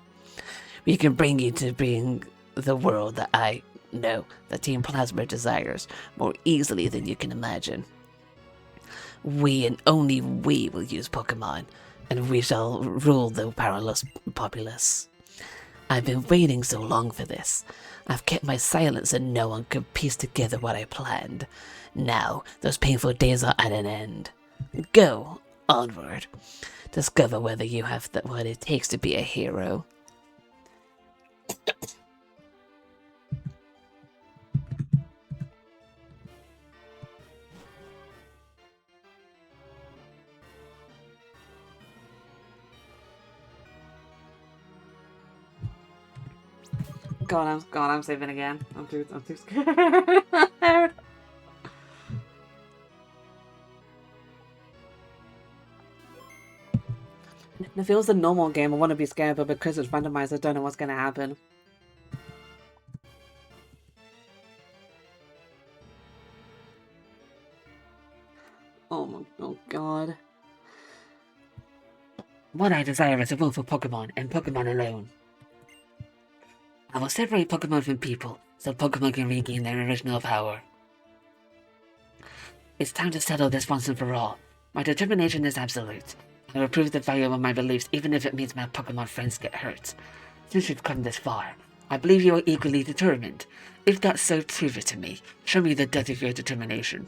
We can bring the world that I know that Team Plasma desires more easily than you can imagine. We and only we will use Pokemon, and we shall rule the powerless populace. I've been waiting so long for this. I've kept my silence and no one could piece together what I planned. Now, those painful days are at an end. Go, onward. Discover whether you have what it takes to be a hero. God, I'm saving again. I'm too scared. If it was a normal game, I want to be scared, but because it's randomized, I don't know what's gonna happen. Oh god. What I desire is a will for Pokemon, and Pokemon alone. I will separate Pokemon from people, so Pokemon can regain their original power. It's time to settle this once and for all. My determination is absolute. I will prove the value of my beliefs even if it means my Pokemon friends get hurt. Since you've come this far, I believe you are equally determined. If that's so, prove it to me. Show me the depth of your determination.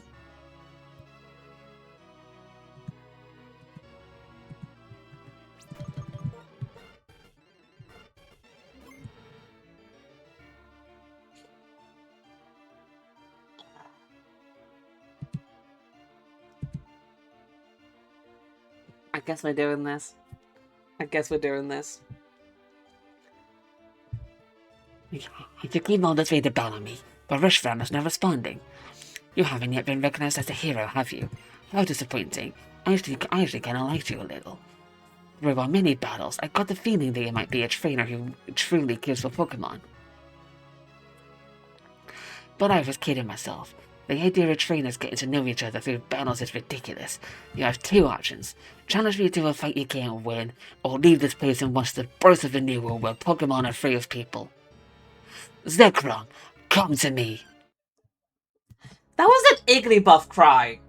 I guess we're doing this. You came all this way to battle me, but Reshiram is not responding. You haven't yet been recognized as a hero, have you? How disappointing. I actually kinda liked you a little. Through our many battles, I got the feeling that you might be a trainer who truly cares for Pokemon. But I was kidding myself. The idea of trainers getting to know each other through battles is ridiculous. You have two options. Challenge me to a fight you can't win, or leave this place and watch the birth of a new world where Pokemon are free of people. Zekrom, come to me! That was an Igglybuff cry!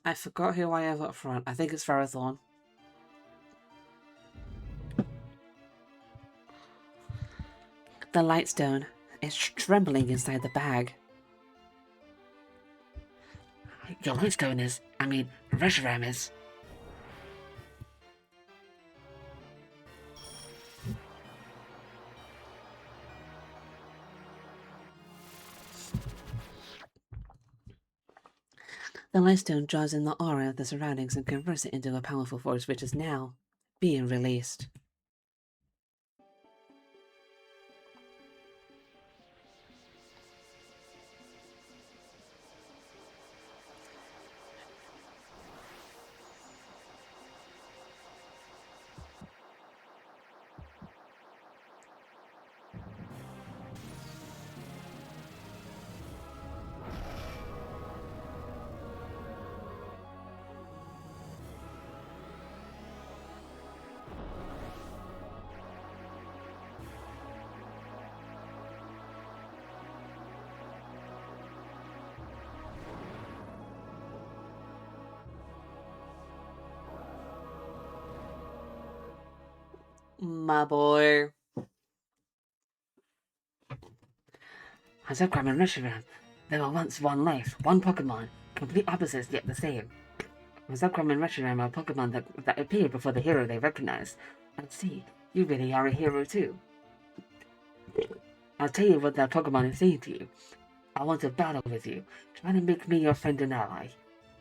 I forgot who I have up front. I think it's Ferrothorn. The Lightstone is trembling inside the bag. Your Lightstone is, Reshiram is. The Lightstone draws in the aura of the surroundings and converts it into a powerful force which is now being released. My boy. As Zekrom and Reshiram, they were once one life, one Pokemon, complete opposites yet the same. Zekrom and Reshiram are Pokemon that appeared before the hero they recognized. And see, you really are a hero too. I'll tell you what that Pokemon is saying to you. I want to battle with you. Try to make me your friend and ally.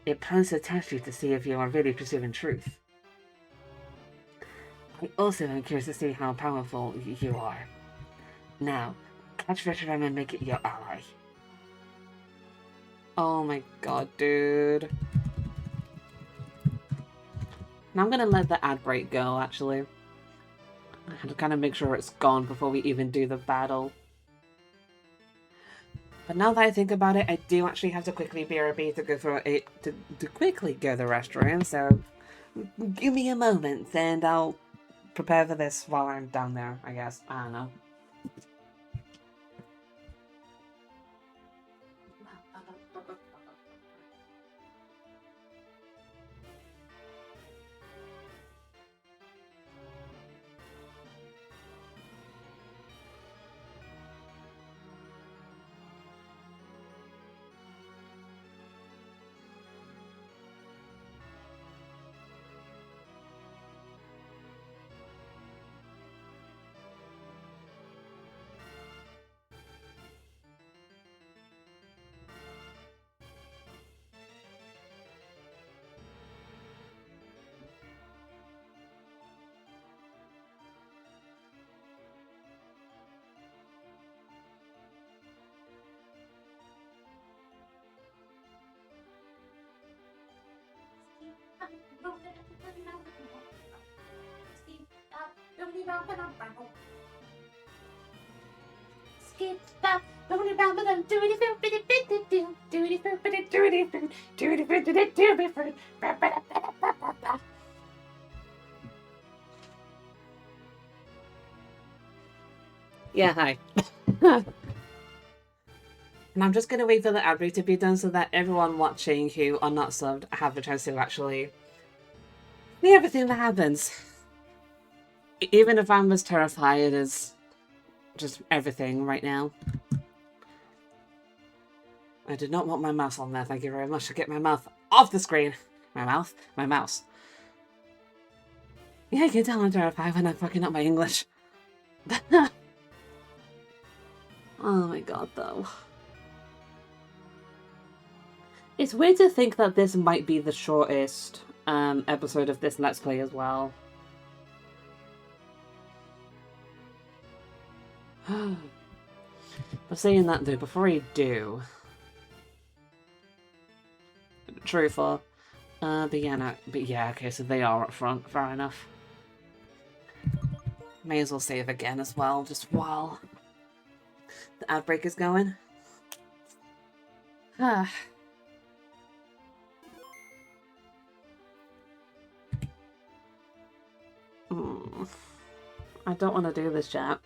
It plans to test you to see if you are really pursuing truth. I also am curious to see how powerful you are. Now, catch Veteran and make it your ally. Oh my god, dude. Now I'm gonna let the ad break go, actually. I have to kind of make sure it's gone before we even do the battle. But now that I think about it, I do actually have to quickly BRB to go for it to quickly go to the restroom, so give me a moment and I'll prepare for this while I'm down there, I guess. I don't know. Yeah, hi. And I'm just gonna wait for the ad break to be done so that everyone watching who are not subbed have a chance to actually see everything that happens. Even if I'm as terrified as just everything right now. I did not want my mouse on there, thank you very much. I'll get my mouth off the screen. My mouth? My mouse. Yeah, you can tell I'm terrified when I'm fucking up my English. Oh my god, though. It's weird to think that this might be the shortest episode of this Let's Play as well. But saying that though, before I do... Truthful. But yeah, okay, so they are up front, fair enough. May as well save again as well, just while the ad break is going. Ah. I don't want to do this, chat.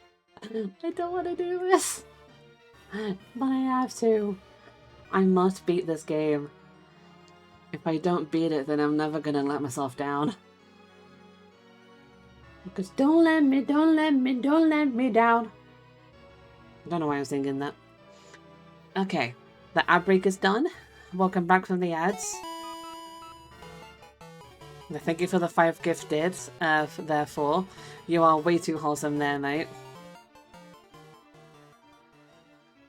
I don't want to do this. But I have to. I must beat this game. If I don't beat it, then I'm never gonna let myself down. Because don't let me down. I don't know why I was thinking that. Okay, the ad break is done. Welcome back from the ads. Thank you for the 5 gifted, therefore. You are way too wholesome there, mate.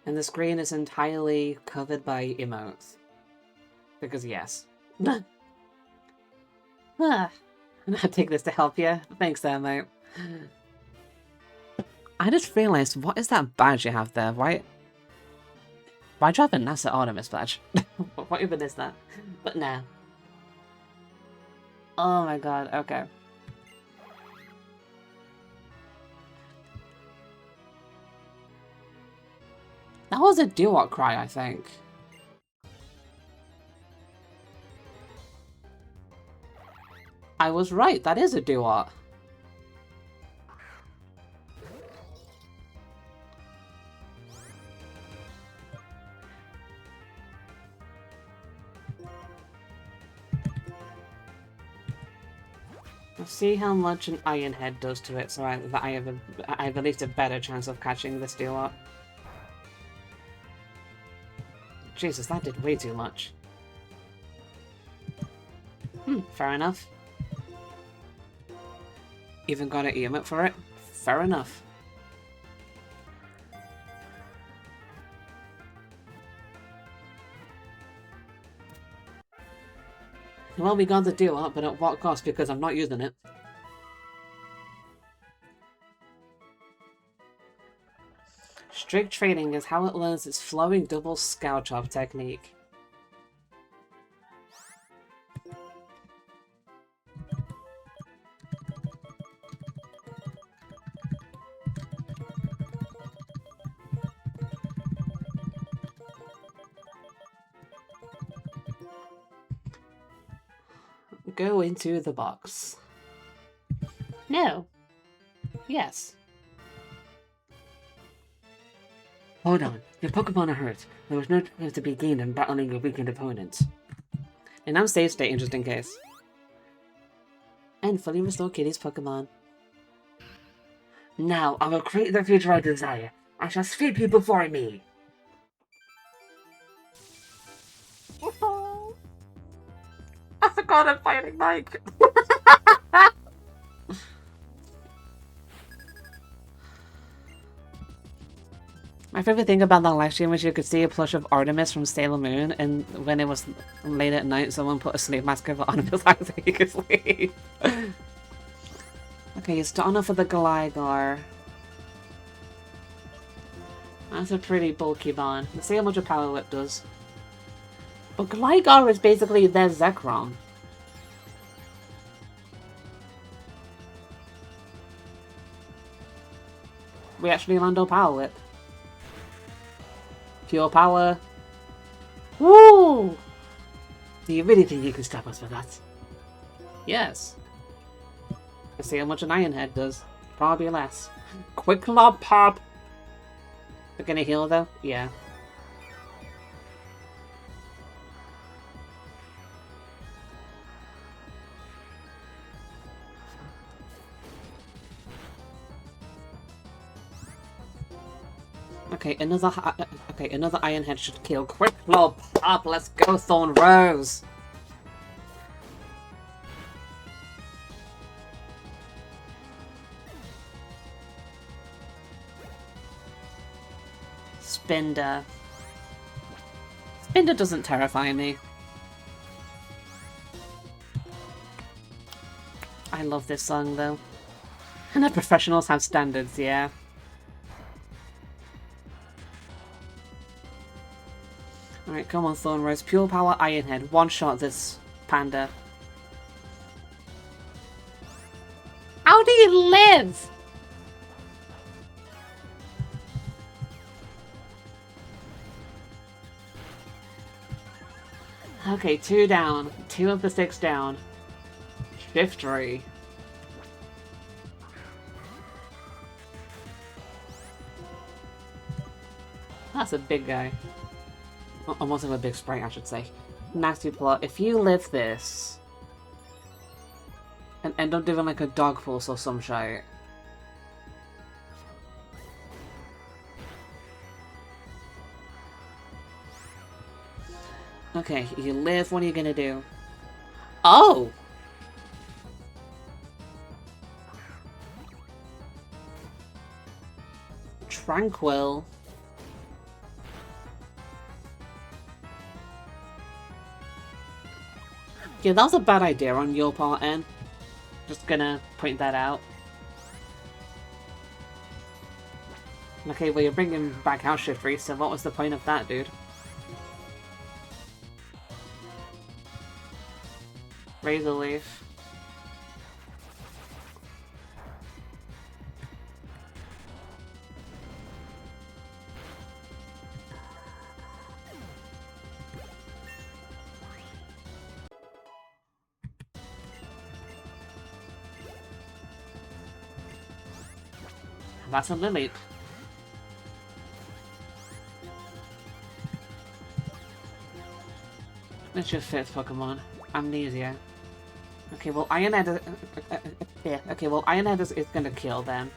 And the screen is entirely covered by emotes. Because yes. I'll take this to help you. Thanks there, mate. I just realised, what is that badge you have there? Why do you have a NASA Artemis badge? What even is that? But nah. Oh my god, okay. That was a doo-wop cry, I think. I was right, that is a doo-wop. Let's see how much an Iron Head does to it, so I have at least a better chance of catching this doo-wop. Jesus, that did way too much. Fair enough. Even got an emote for it? Fair enough. Well, we got the deal up, but at what cost? Because I'm not using it. Strict training is how it learns its flowing double scout chop technique. Go into the box. No. Yes. Hold on. Your Pokemon are hurt. There was no time to be gained in battling your weakened opponents. And I'm save stating just in case. And fully restore Kitty's Pokemon. Now, I will create the future I desire. I shall sweep you before me. I forgot I'm fighting Mike. My favorite thing about that live stream was you could see a plush of Artemis from Sailor Moon, and when it was late at night, someone put a sleep mask over Artemis' eyes so he could sleep. Okay, it's Donna for the Gligar. That's a pretty bulky bond. Let's see how much a Power Whip does. But Gligar is basically their Zekrom. We actually land on Power Whip. Pure power. Woo! Do you really think you can stop us with that? Yes. Let's see how much an Iron Head does. Probably less. Quick Lob Pop! They're gonna heal though? Yeah. Okay, another Iron Head should kill. Quick Lob Pop! Let's go, Thorn Rose! Spinder. Spinder doesn't terrify me. I love this song though. And the professionals have standards, yeah. Alright, come on, Thorn Rose. Pure Power Iron Head. One shot this panda. How do you live? Okay, 2 down. 2 of the 6 down. Shiftry. That's a big guy. Almost of a big sprite, I should say. Nasty plot. If you live this and end up doing like a dog pulse or some shit. Okay, you live, what are you gonna do? Oh! Tranquil. Yeah, that was a bad idea on your part, N. Just gonna point that out. Okay, well you're bringing back House Shiftry, so what was the point of that, dude? Razor Leaf. That's a Lily. It's your 5th Pokemon. Amnesia. Okay, well, Iron Head is... yeah, okay, well, Iron Head is gonna kill then.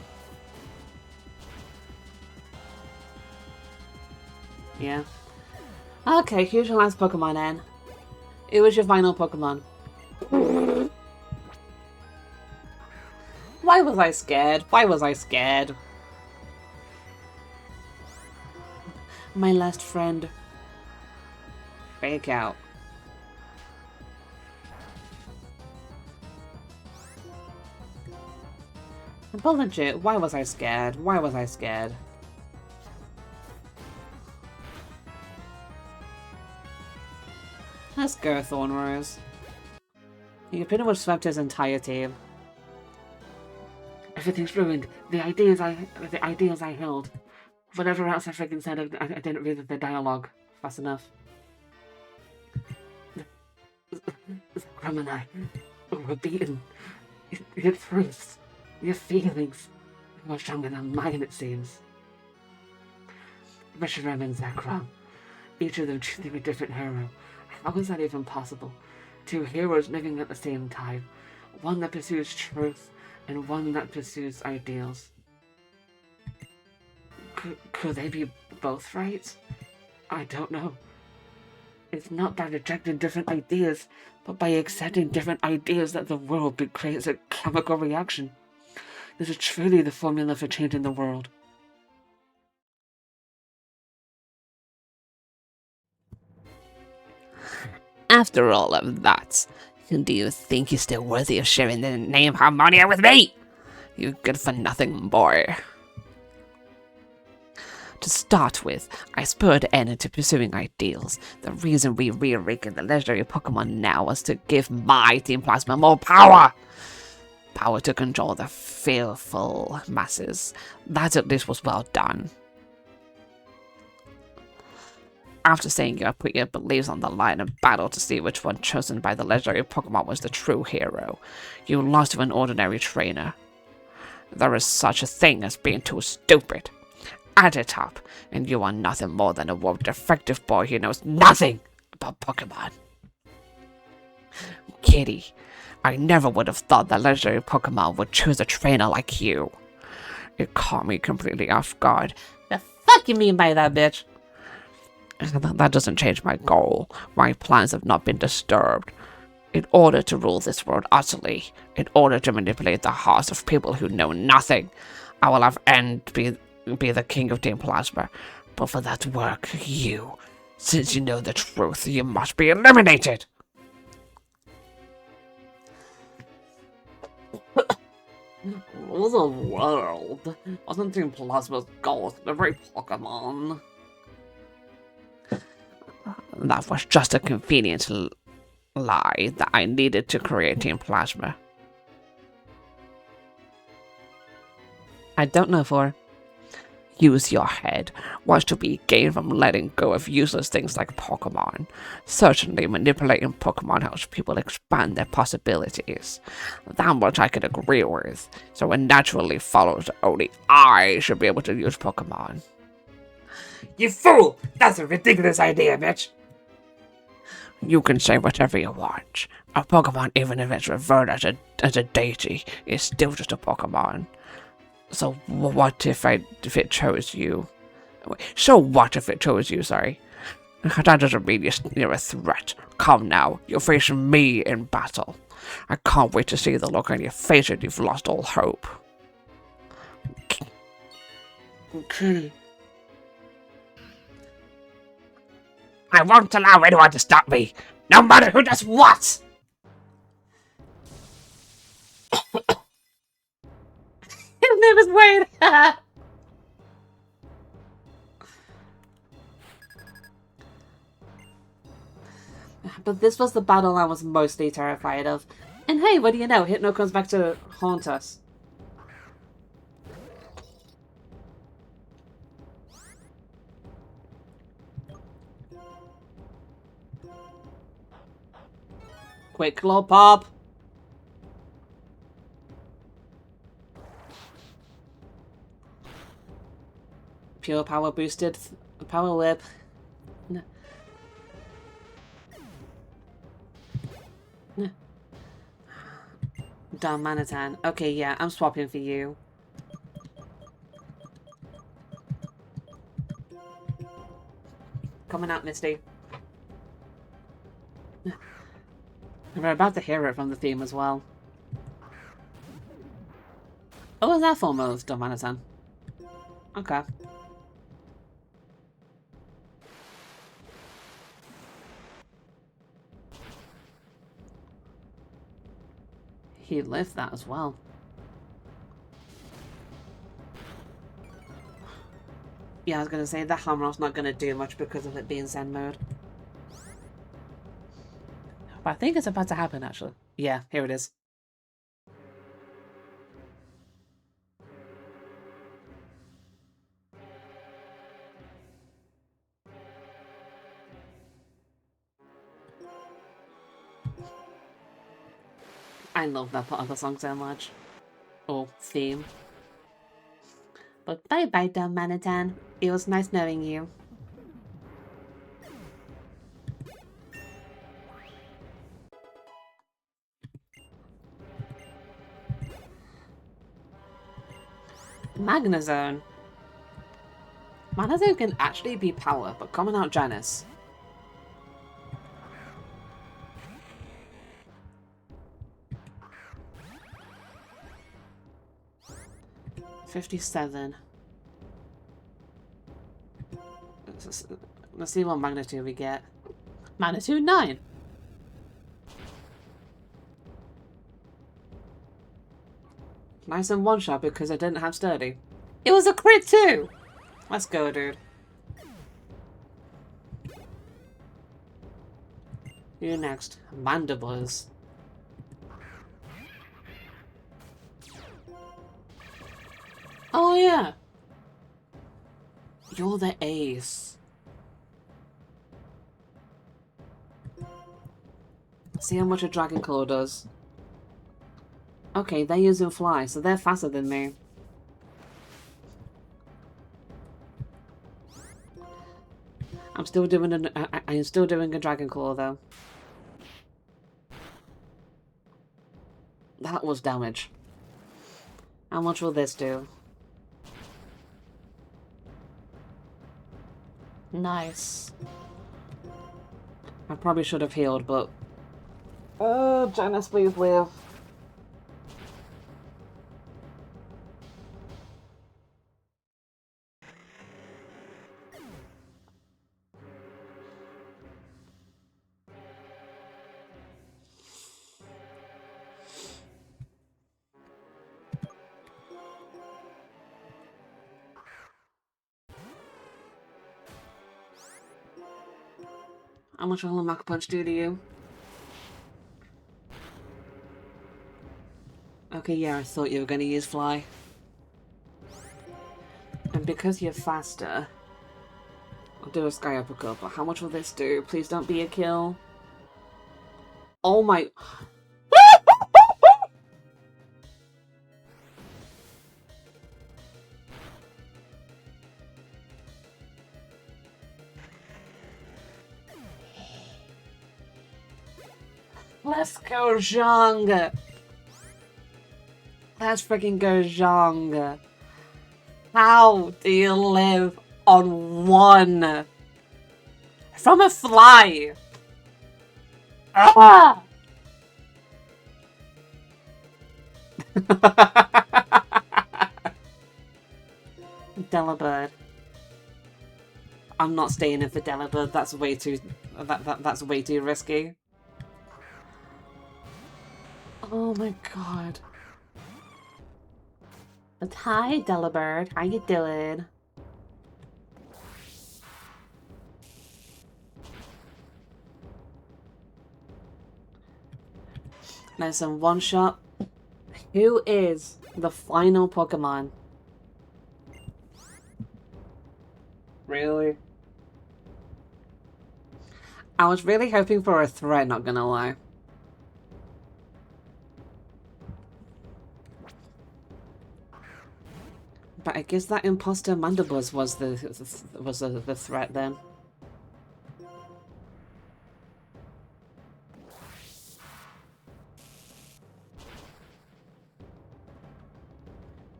Yeah. Okay, here's your last Pokemon, N. It was your final Pokemon. Why was I scared? Why was I scared? My last friend. Fake out. But legit, why was I scared? Why was I scared? Let's go, Thornrose. You pretty much swept his entire team. Everything's ruined. The ideas I held. Whatever else I freaking said, I didn't read the dialogue. Fast enough. Zakram and I were beaten. Your truths, your feelings, were stronger than mine, it seems. Reshiram and Zakram, each of them choosing a different hero. How is that even possible? Two heroes living at the same time. One that pursues truth, and one that pursues ideals. Could they be both right? I don't know. It's not by rejecting different ideas, but by accepting different ideas that the world creates a chemical reaction. This is truly the formula for changing the world. After all of that, do you think you're still worthy of sharing the name Harmonia with me? You good for nothing boy. To start with, I spurred N into pursuing ideals. The reason we reawakened the legendary Pokemon now was to give my Team Plasma more power! Power to control the fearful masses. That at least was well done. After saying you put your beliefs on the line in battle to see which one chosen by the legendary Pokemon was the true hero, you lost to an ordinary trainer. There is such a thing as being too stupid. Add it up, and you are nothing more than a warped defective boy who knows nothing about Pokemon. Kitty, I never would have thought that legendary Pokemon would choose a trainer like you. It caught me completely off guard. The fuck you mean by that, bitch? That doesn't change my goal. My plans have not been disturbed. In order to rule this world utterly, in order to manipulate the hearts of people who know nothing, I will have N be the king of Team Plasma. But for that work, since you know the truth, you must be eliminated! Rule the world. Wasn't Team Plasma's goal to liberate Pokemon? That was just a convenient lie that I needed to create Team Plasma. I don't know for. Use your head. What's to be gained from letting go of useless things like Pokemon? Certainly, manipulating Pokemon helps people expand their possibilities. That much I could agree with, so it naturally follows that only I should be able to use Pokemon. You fool! That's a ridiculous idea, bitch! You can say whatever you want. A Pokemon, even if it's revered as a deity, is still just a Pokemon. So what if it chose you? So what if it chose you, sorry? That doesn't mean you're a threat. Come now, you're facing me in battle. I can't wait to see the look on your face when you've lost all hope. Okay. I won't allow anyone to stop me, no matter who does what! His name is Wade! But this was the battle I was mostly terrified of. And hey, what do you know? Hypno comes back to haunt us. Quick claw pop! Pure power boosted power whip. No. No. Darmanitan. Okay, yeah, I'm swapping for you. Coming out, Misty. We're about to hear it from the theme as well. Oh, is that form of Darmanitan? Okay. He lived that as well. Yeah, I was gonna say that Hammer's not gonna do much because of it being Zen mode. But I think it's about to happen, actually. Yeah, here it is. I love that part of the song so much. Or theme. But bye-bye, Dumb Manitan. It was nice knowing you. Magnazone. Magnazone can actually be power, but coming out Janice. $57. Let's see what magnitude we get. Magnitude 9. Nice and one shot because I didn't have sturdy. It was a crit too! Let's go, dude. You next. Mandibles. Oh yeah. You're the ace. See how much a Dragon Claw does. Okay, they're using fly, so they're faster than me. I'm still doing a Dragon Claw though. That was damage. How much will this do? Nice. I probably should have healed, but... Oh, Janice, please live. How much will a Mach Punch do to you? Okay, yeah, I thought you were going to use Fly. And because you're faster, I'll do a Sky Uppercut, but how much will this do? Please don't be a kill. Oh my... Let's go, Zhang! Let's freaking go, Zhang! How do you live on one? From a fly! Ah! Delibird. I'm not staying in for Delibird. That's way too... That's way too risky. Oh my god. But hi, Delibird. How you doing? Nice and one shot. Who is the final Pokemon? Really? I was really hoping for a threat, not gonna lie. But I guess that imposter Mandibuzz was the threat then.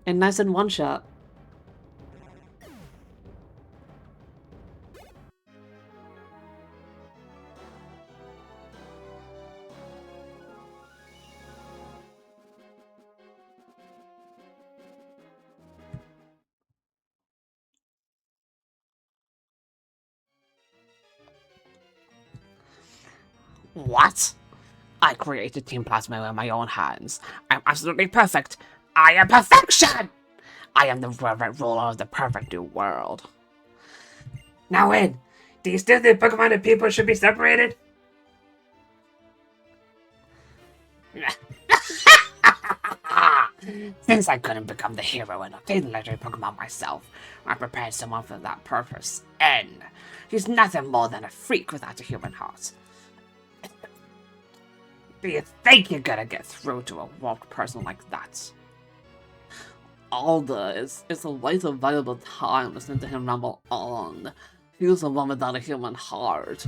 And nice and one shot. What? I created Team Plasma with my own hands. I'm absolutely perfect. I am perfection! I am the perfect ruler of the perfect new world. Now, Ed, do you still think Pokemon and people should be separated? Since I couldn't become the hero and obtain the legendary Pokemon myself, I prepared someone for that purpose. N. He's nothing more than a freak without a human heart. Do you think you're gonna get through to a warped person like that? Alder, it's a waste of valuable time listening to him ramble on. He was the one without a human heart.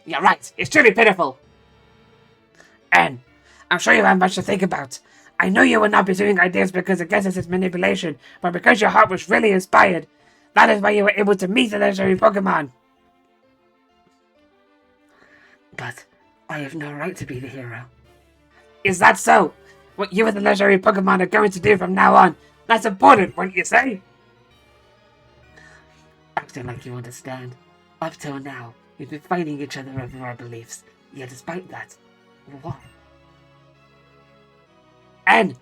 You're right, it's truly pitiful. And I'm sure you have much to think about. I know you would not be doing ideas because it guesses it's manipulation, but because your heart was really inspired, that is why you were able to meet the legendary Pokemon. But I have no right to be the hero. Is that so? What you and the legendary Pokemon are going to do from now on, that's important, wouldn't you say? Acting like you understand. Up till now, we've been fighting each other over our beliefs. Yet despite that, what? And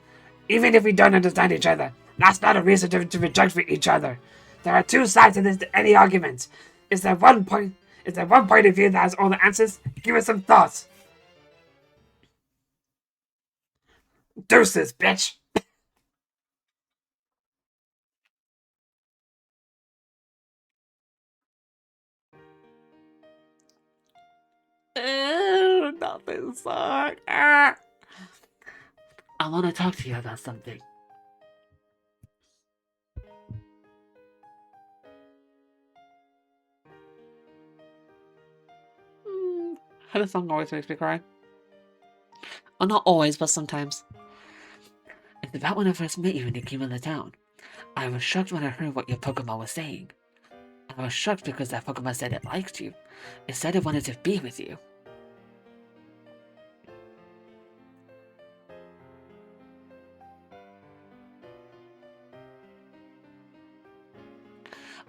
even if we don't understand each other, that's not a reason to reject each other. There are two sides to any argument. Is there one point of view that has all the answers? Give us some thoughts. Deuces, bitch. Nothing sucks. I want to talk to you about something. How song always makes me cry. Well, not always, but sometimes. It's about when I first met you when you came into town. I was shocked when I heard what your Pokemon was saying. I was shocked because that Pokemon said it liked you. It said it wanted to be with you.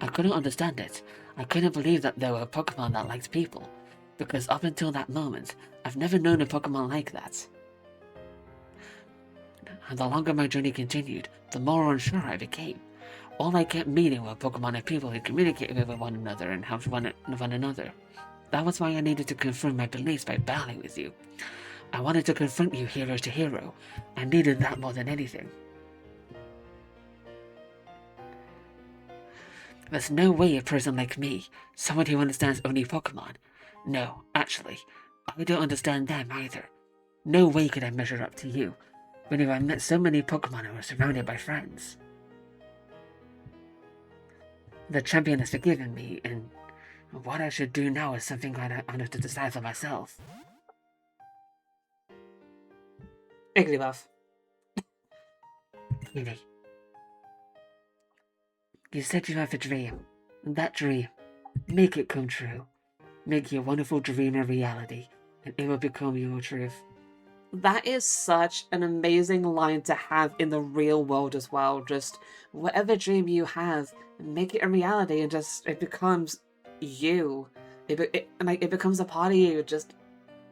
I couldn't understand it. I couldn't believe that there were Pokemon that liked people. Because up until that moment, I've never known a Pokemon like that. And the longer my journey continued, the more unsure I became. All I kept meeting were Pokemon and people who communicated with one another and helped one another. That was why I needed to confirm my beliefs by battling with you. I wanted to confront you hero to hero. I needed that more than anything. There's no way a person like me, someone who understands only Pokemon. No, actually, I don't understand them either. No way could I measure up to you, when I met so many Pokemon and were surrounded by friends. The champion has forgiven me, and what I should do now is something I have to decide for myself. Igglybuff. Kitty. You said you have a dream. That dream, make it come true. Make your wonderful dream a reality, and it will become your truth. That is such an amazing line to have in the real world as well. Just whatever dream you have, make it a reality, and just it becomes you. It becomes a part of you. Just,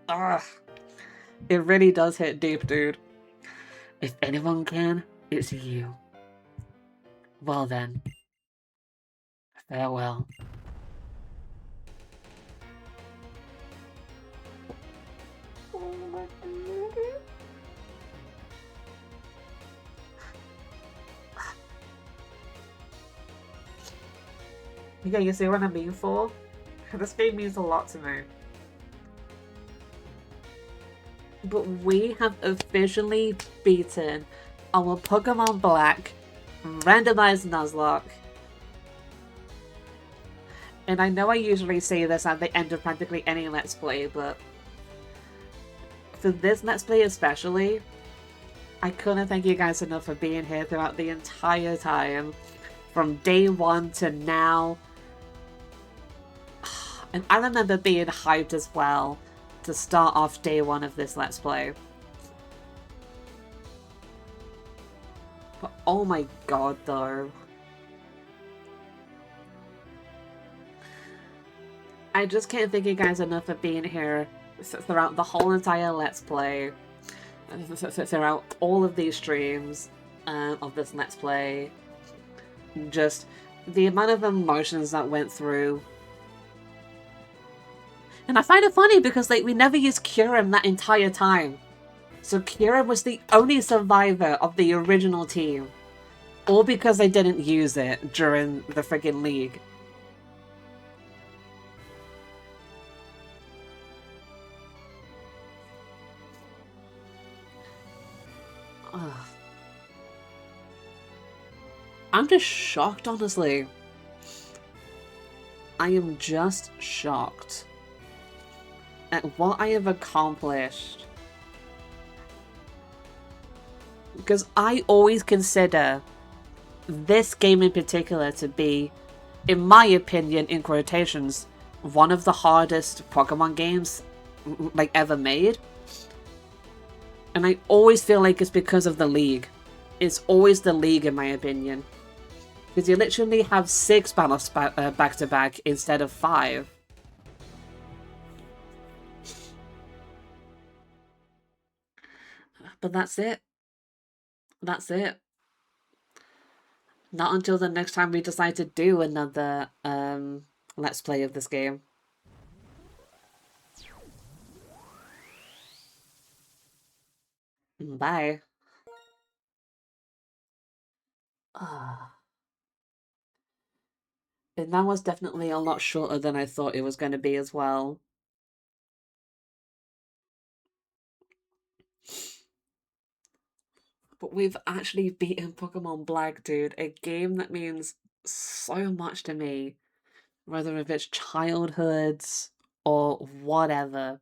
it really does hit deep, dude. If anyone can, it's you. Well then, farewell. Yeah, you see what I mean for? This game means a lot to me. But we have officially beaten our Pokemon Black Randomized Nuzlocke. And I know I usually say this at the end of practically any Let's Play, but for this Let's Play especially, I couldn't thank you guys enough for being here throughout the entire time. From day one to now. And I remember being hyped as well to start off day one of this Let's Play. But oh my god, though. I just can't thank you guys enough for being here throughout the whole entire Let's Play. Throughout all of these streams of this Let's Play. Just the amount of emotions that went through. And I find it funny because, like, we never used Kyurem that entire time. So Kyurem was the only survivor of the original team. All because they didn't use it during the friggin' league. Ugh. I'm just shocked, honestly. I am just shocked at what I have accomplished. Because I always consider this game in particular to be, in my opinion, in quotations, one of the hardest Pokemon games like ever made. And I always feel like it's because of the league. It's always the league, in my opinion. Because you literally have 6 battles back-to-back instead of 5. But that's it. That's it. Not until the next time we decide to do another Let's Play of this game. Bye. And that was definitely a lot shorter than I thought it was going to be as well. But we've actually beaten Pokemon Black, dude. A game that means so much to me. Whether if it's childhoods or whatever.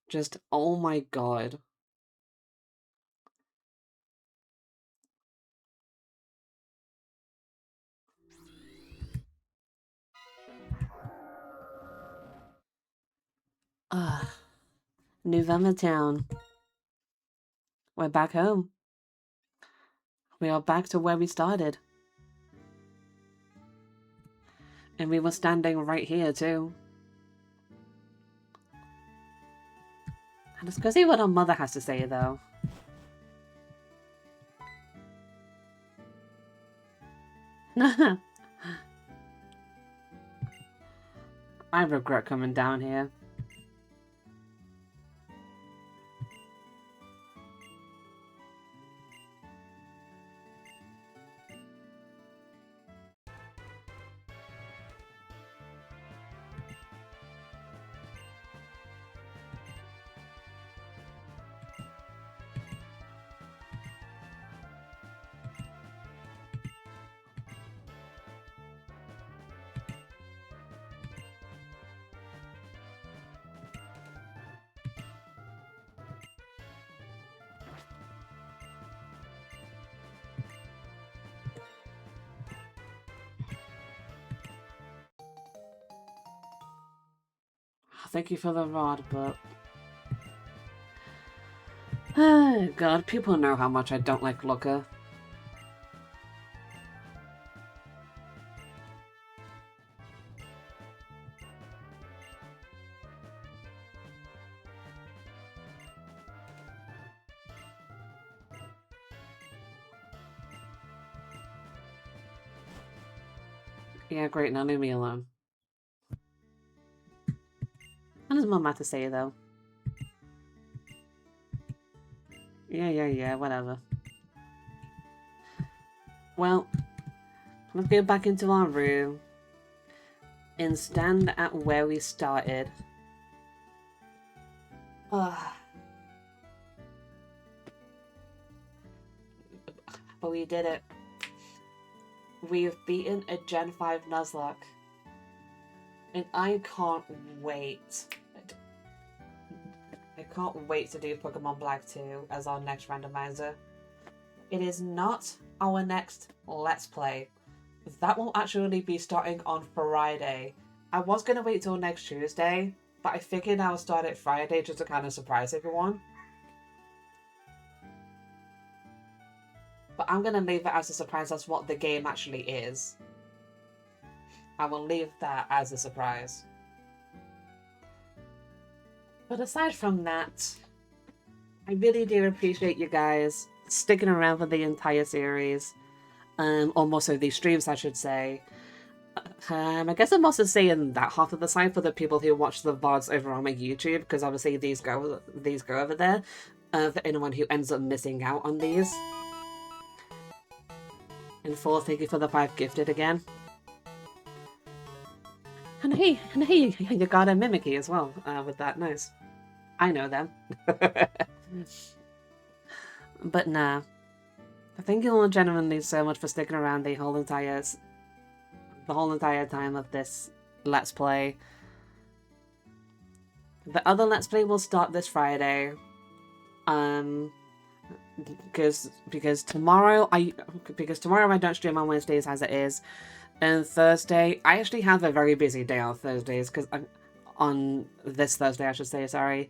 Just, oh my god. November Town. We're back home. We are back to where we started. And we were standing right here, too. Let's go see what our mother has to say, though. I regret coming down here. Thank you for the rod, but... God, people know how much I don't like Looker. Yeah, great, now leave me alone. What does Mom have to say, though? Yeah, whatever. Well, let's go back into our room and stand at where we started. But we did it. We've beaten a Gen 5 Nuzlocke. And I can't wait. I can't wait to do Pokemon Black 2 as our next randomizer. It is not our next Let's Play. That will actually be starting on Friday. I was going to wait till next Tuesday, but I figured I'll start it Friday just to kind of surprise everyone. But I'm going to leave it as a surprise as what the game actually is. I will leave that as a surprise. But aside from that, I really do appreciate you guys sticking around for the entire series. Or more so these streams, I should say. I guess I'm also saying that half of the side for the people who watch the VODs over on my YouTube, because obviously these go over there. For anyone who ends up missing out on these. And 4, thank you for the 5 gifted again. And hey, you got a Mimicky as well with that. Nice. I know them. But nah. Thank you all genuinely so much for sticking around the whole entire time of this Let's Play. The other Let's Play will start this Friday. Because tomorrow I don't stream on Wednesdays as it is. And Thursday, I actually have a very busy day on Thursdays, because on this Thursday, I should say, sorry.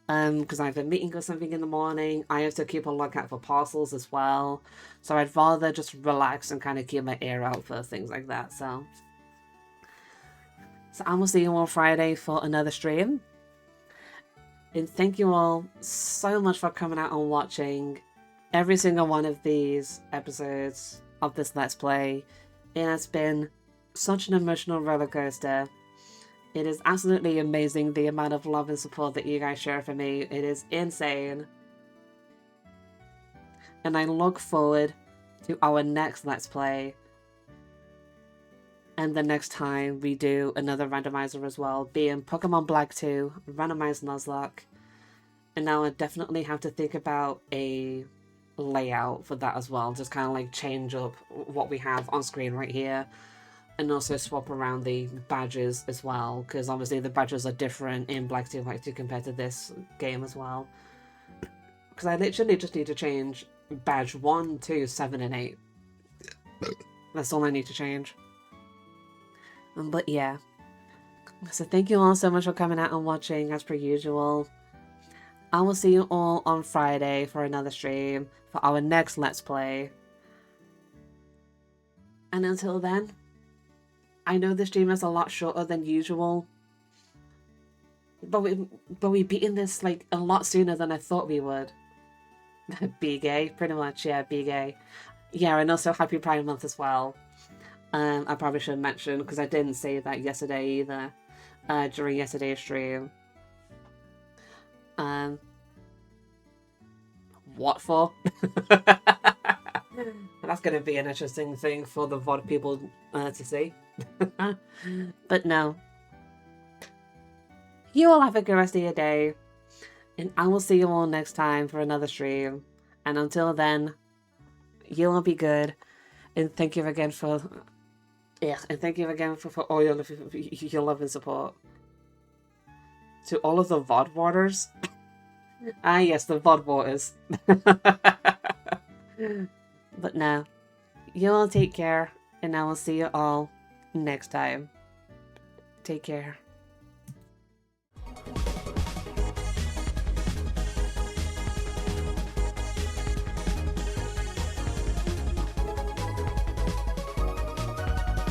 Because I have a meeting or something in the morning. I have to keep a lookout for parcels as well. So I'd rather just relax and kind of keep my ear out for things like that, so I will see you all Friday for another stream. And thank you all so much for coming out and watching every single one of these episodes of this Let's Play. It has been such an emotional roller coaster. It is absolutely amazing the amount of love and support that you guys share for me. It is insane. And I look forward to our next Let's Play. And the next time we do another randomizer as well, being Pokemon Black 2, Randomized Nuzlocke. And now I definitely have to think about a layout for that as well. Just kind of like change up what we have on screen right here. And also swap around the badges as well. Because obviously the badges are different in Black 2 White 2 compared to this game as well. Because I literally just need to change badge 1, 2, 7, and 8. That's all I need to change. But yeah. So thank you all so much for coming out and watching as per usual. I will see you all on Friday for another stream for our next Let's Play. And until then, I know this stream is a lot shorter than usual. But we beaten this like a lot sooner than I thought we would. Be gay, pretty much, yeah, be gay. Yeah, and also happy Pride Month as well. I probably should mention, because I didn't say that yesterday either, during yesterday's stream. What for? That's going to be an interesting thing for the VOD people to see. But no. You all have a good rest of your day. And I will see you all next time for another stream. And until then, you all be good. And thank you again for... Yeah, and thank you again for all your love and support. To all of the VOD waters. Ah, yes, the VOD waters. But no. You all take care. And I will see you all next time. Take care.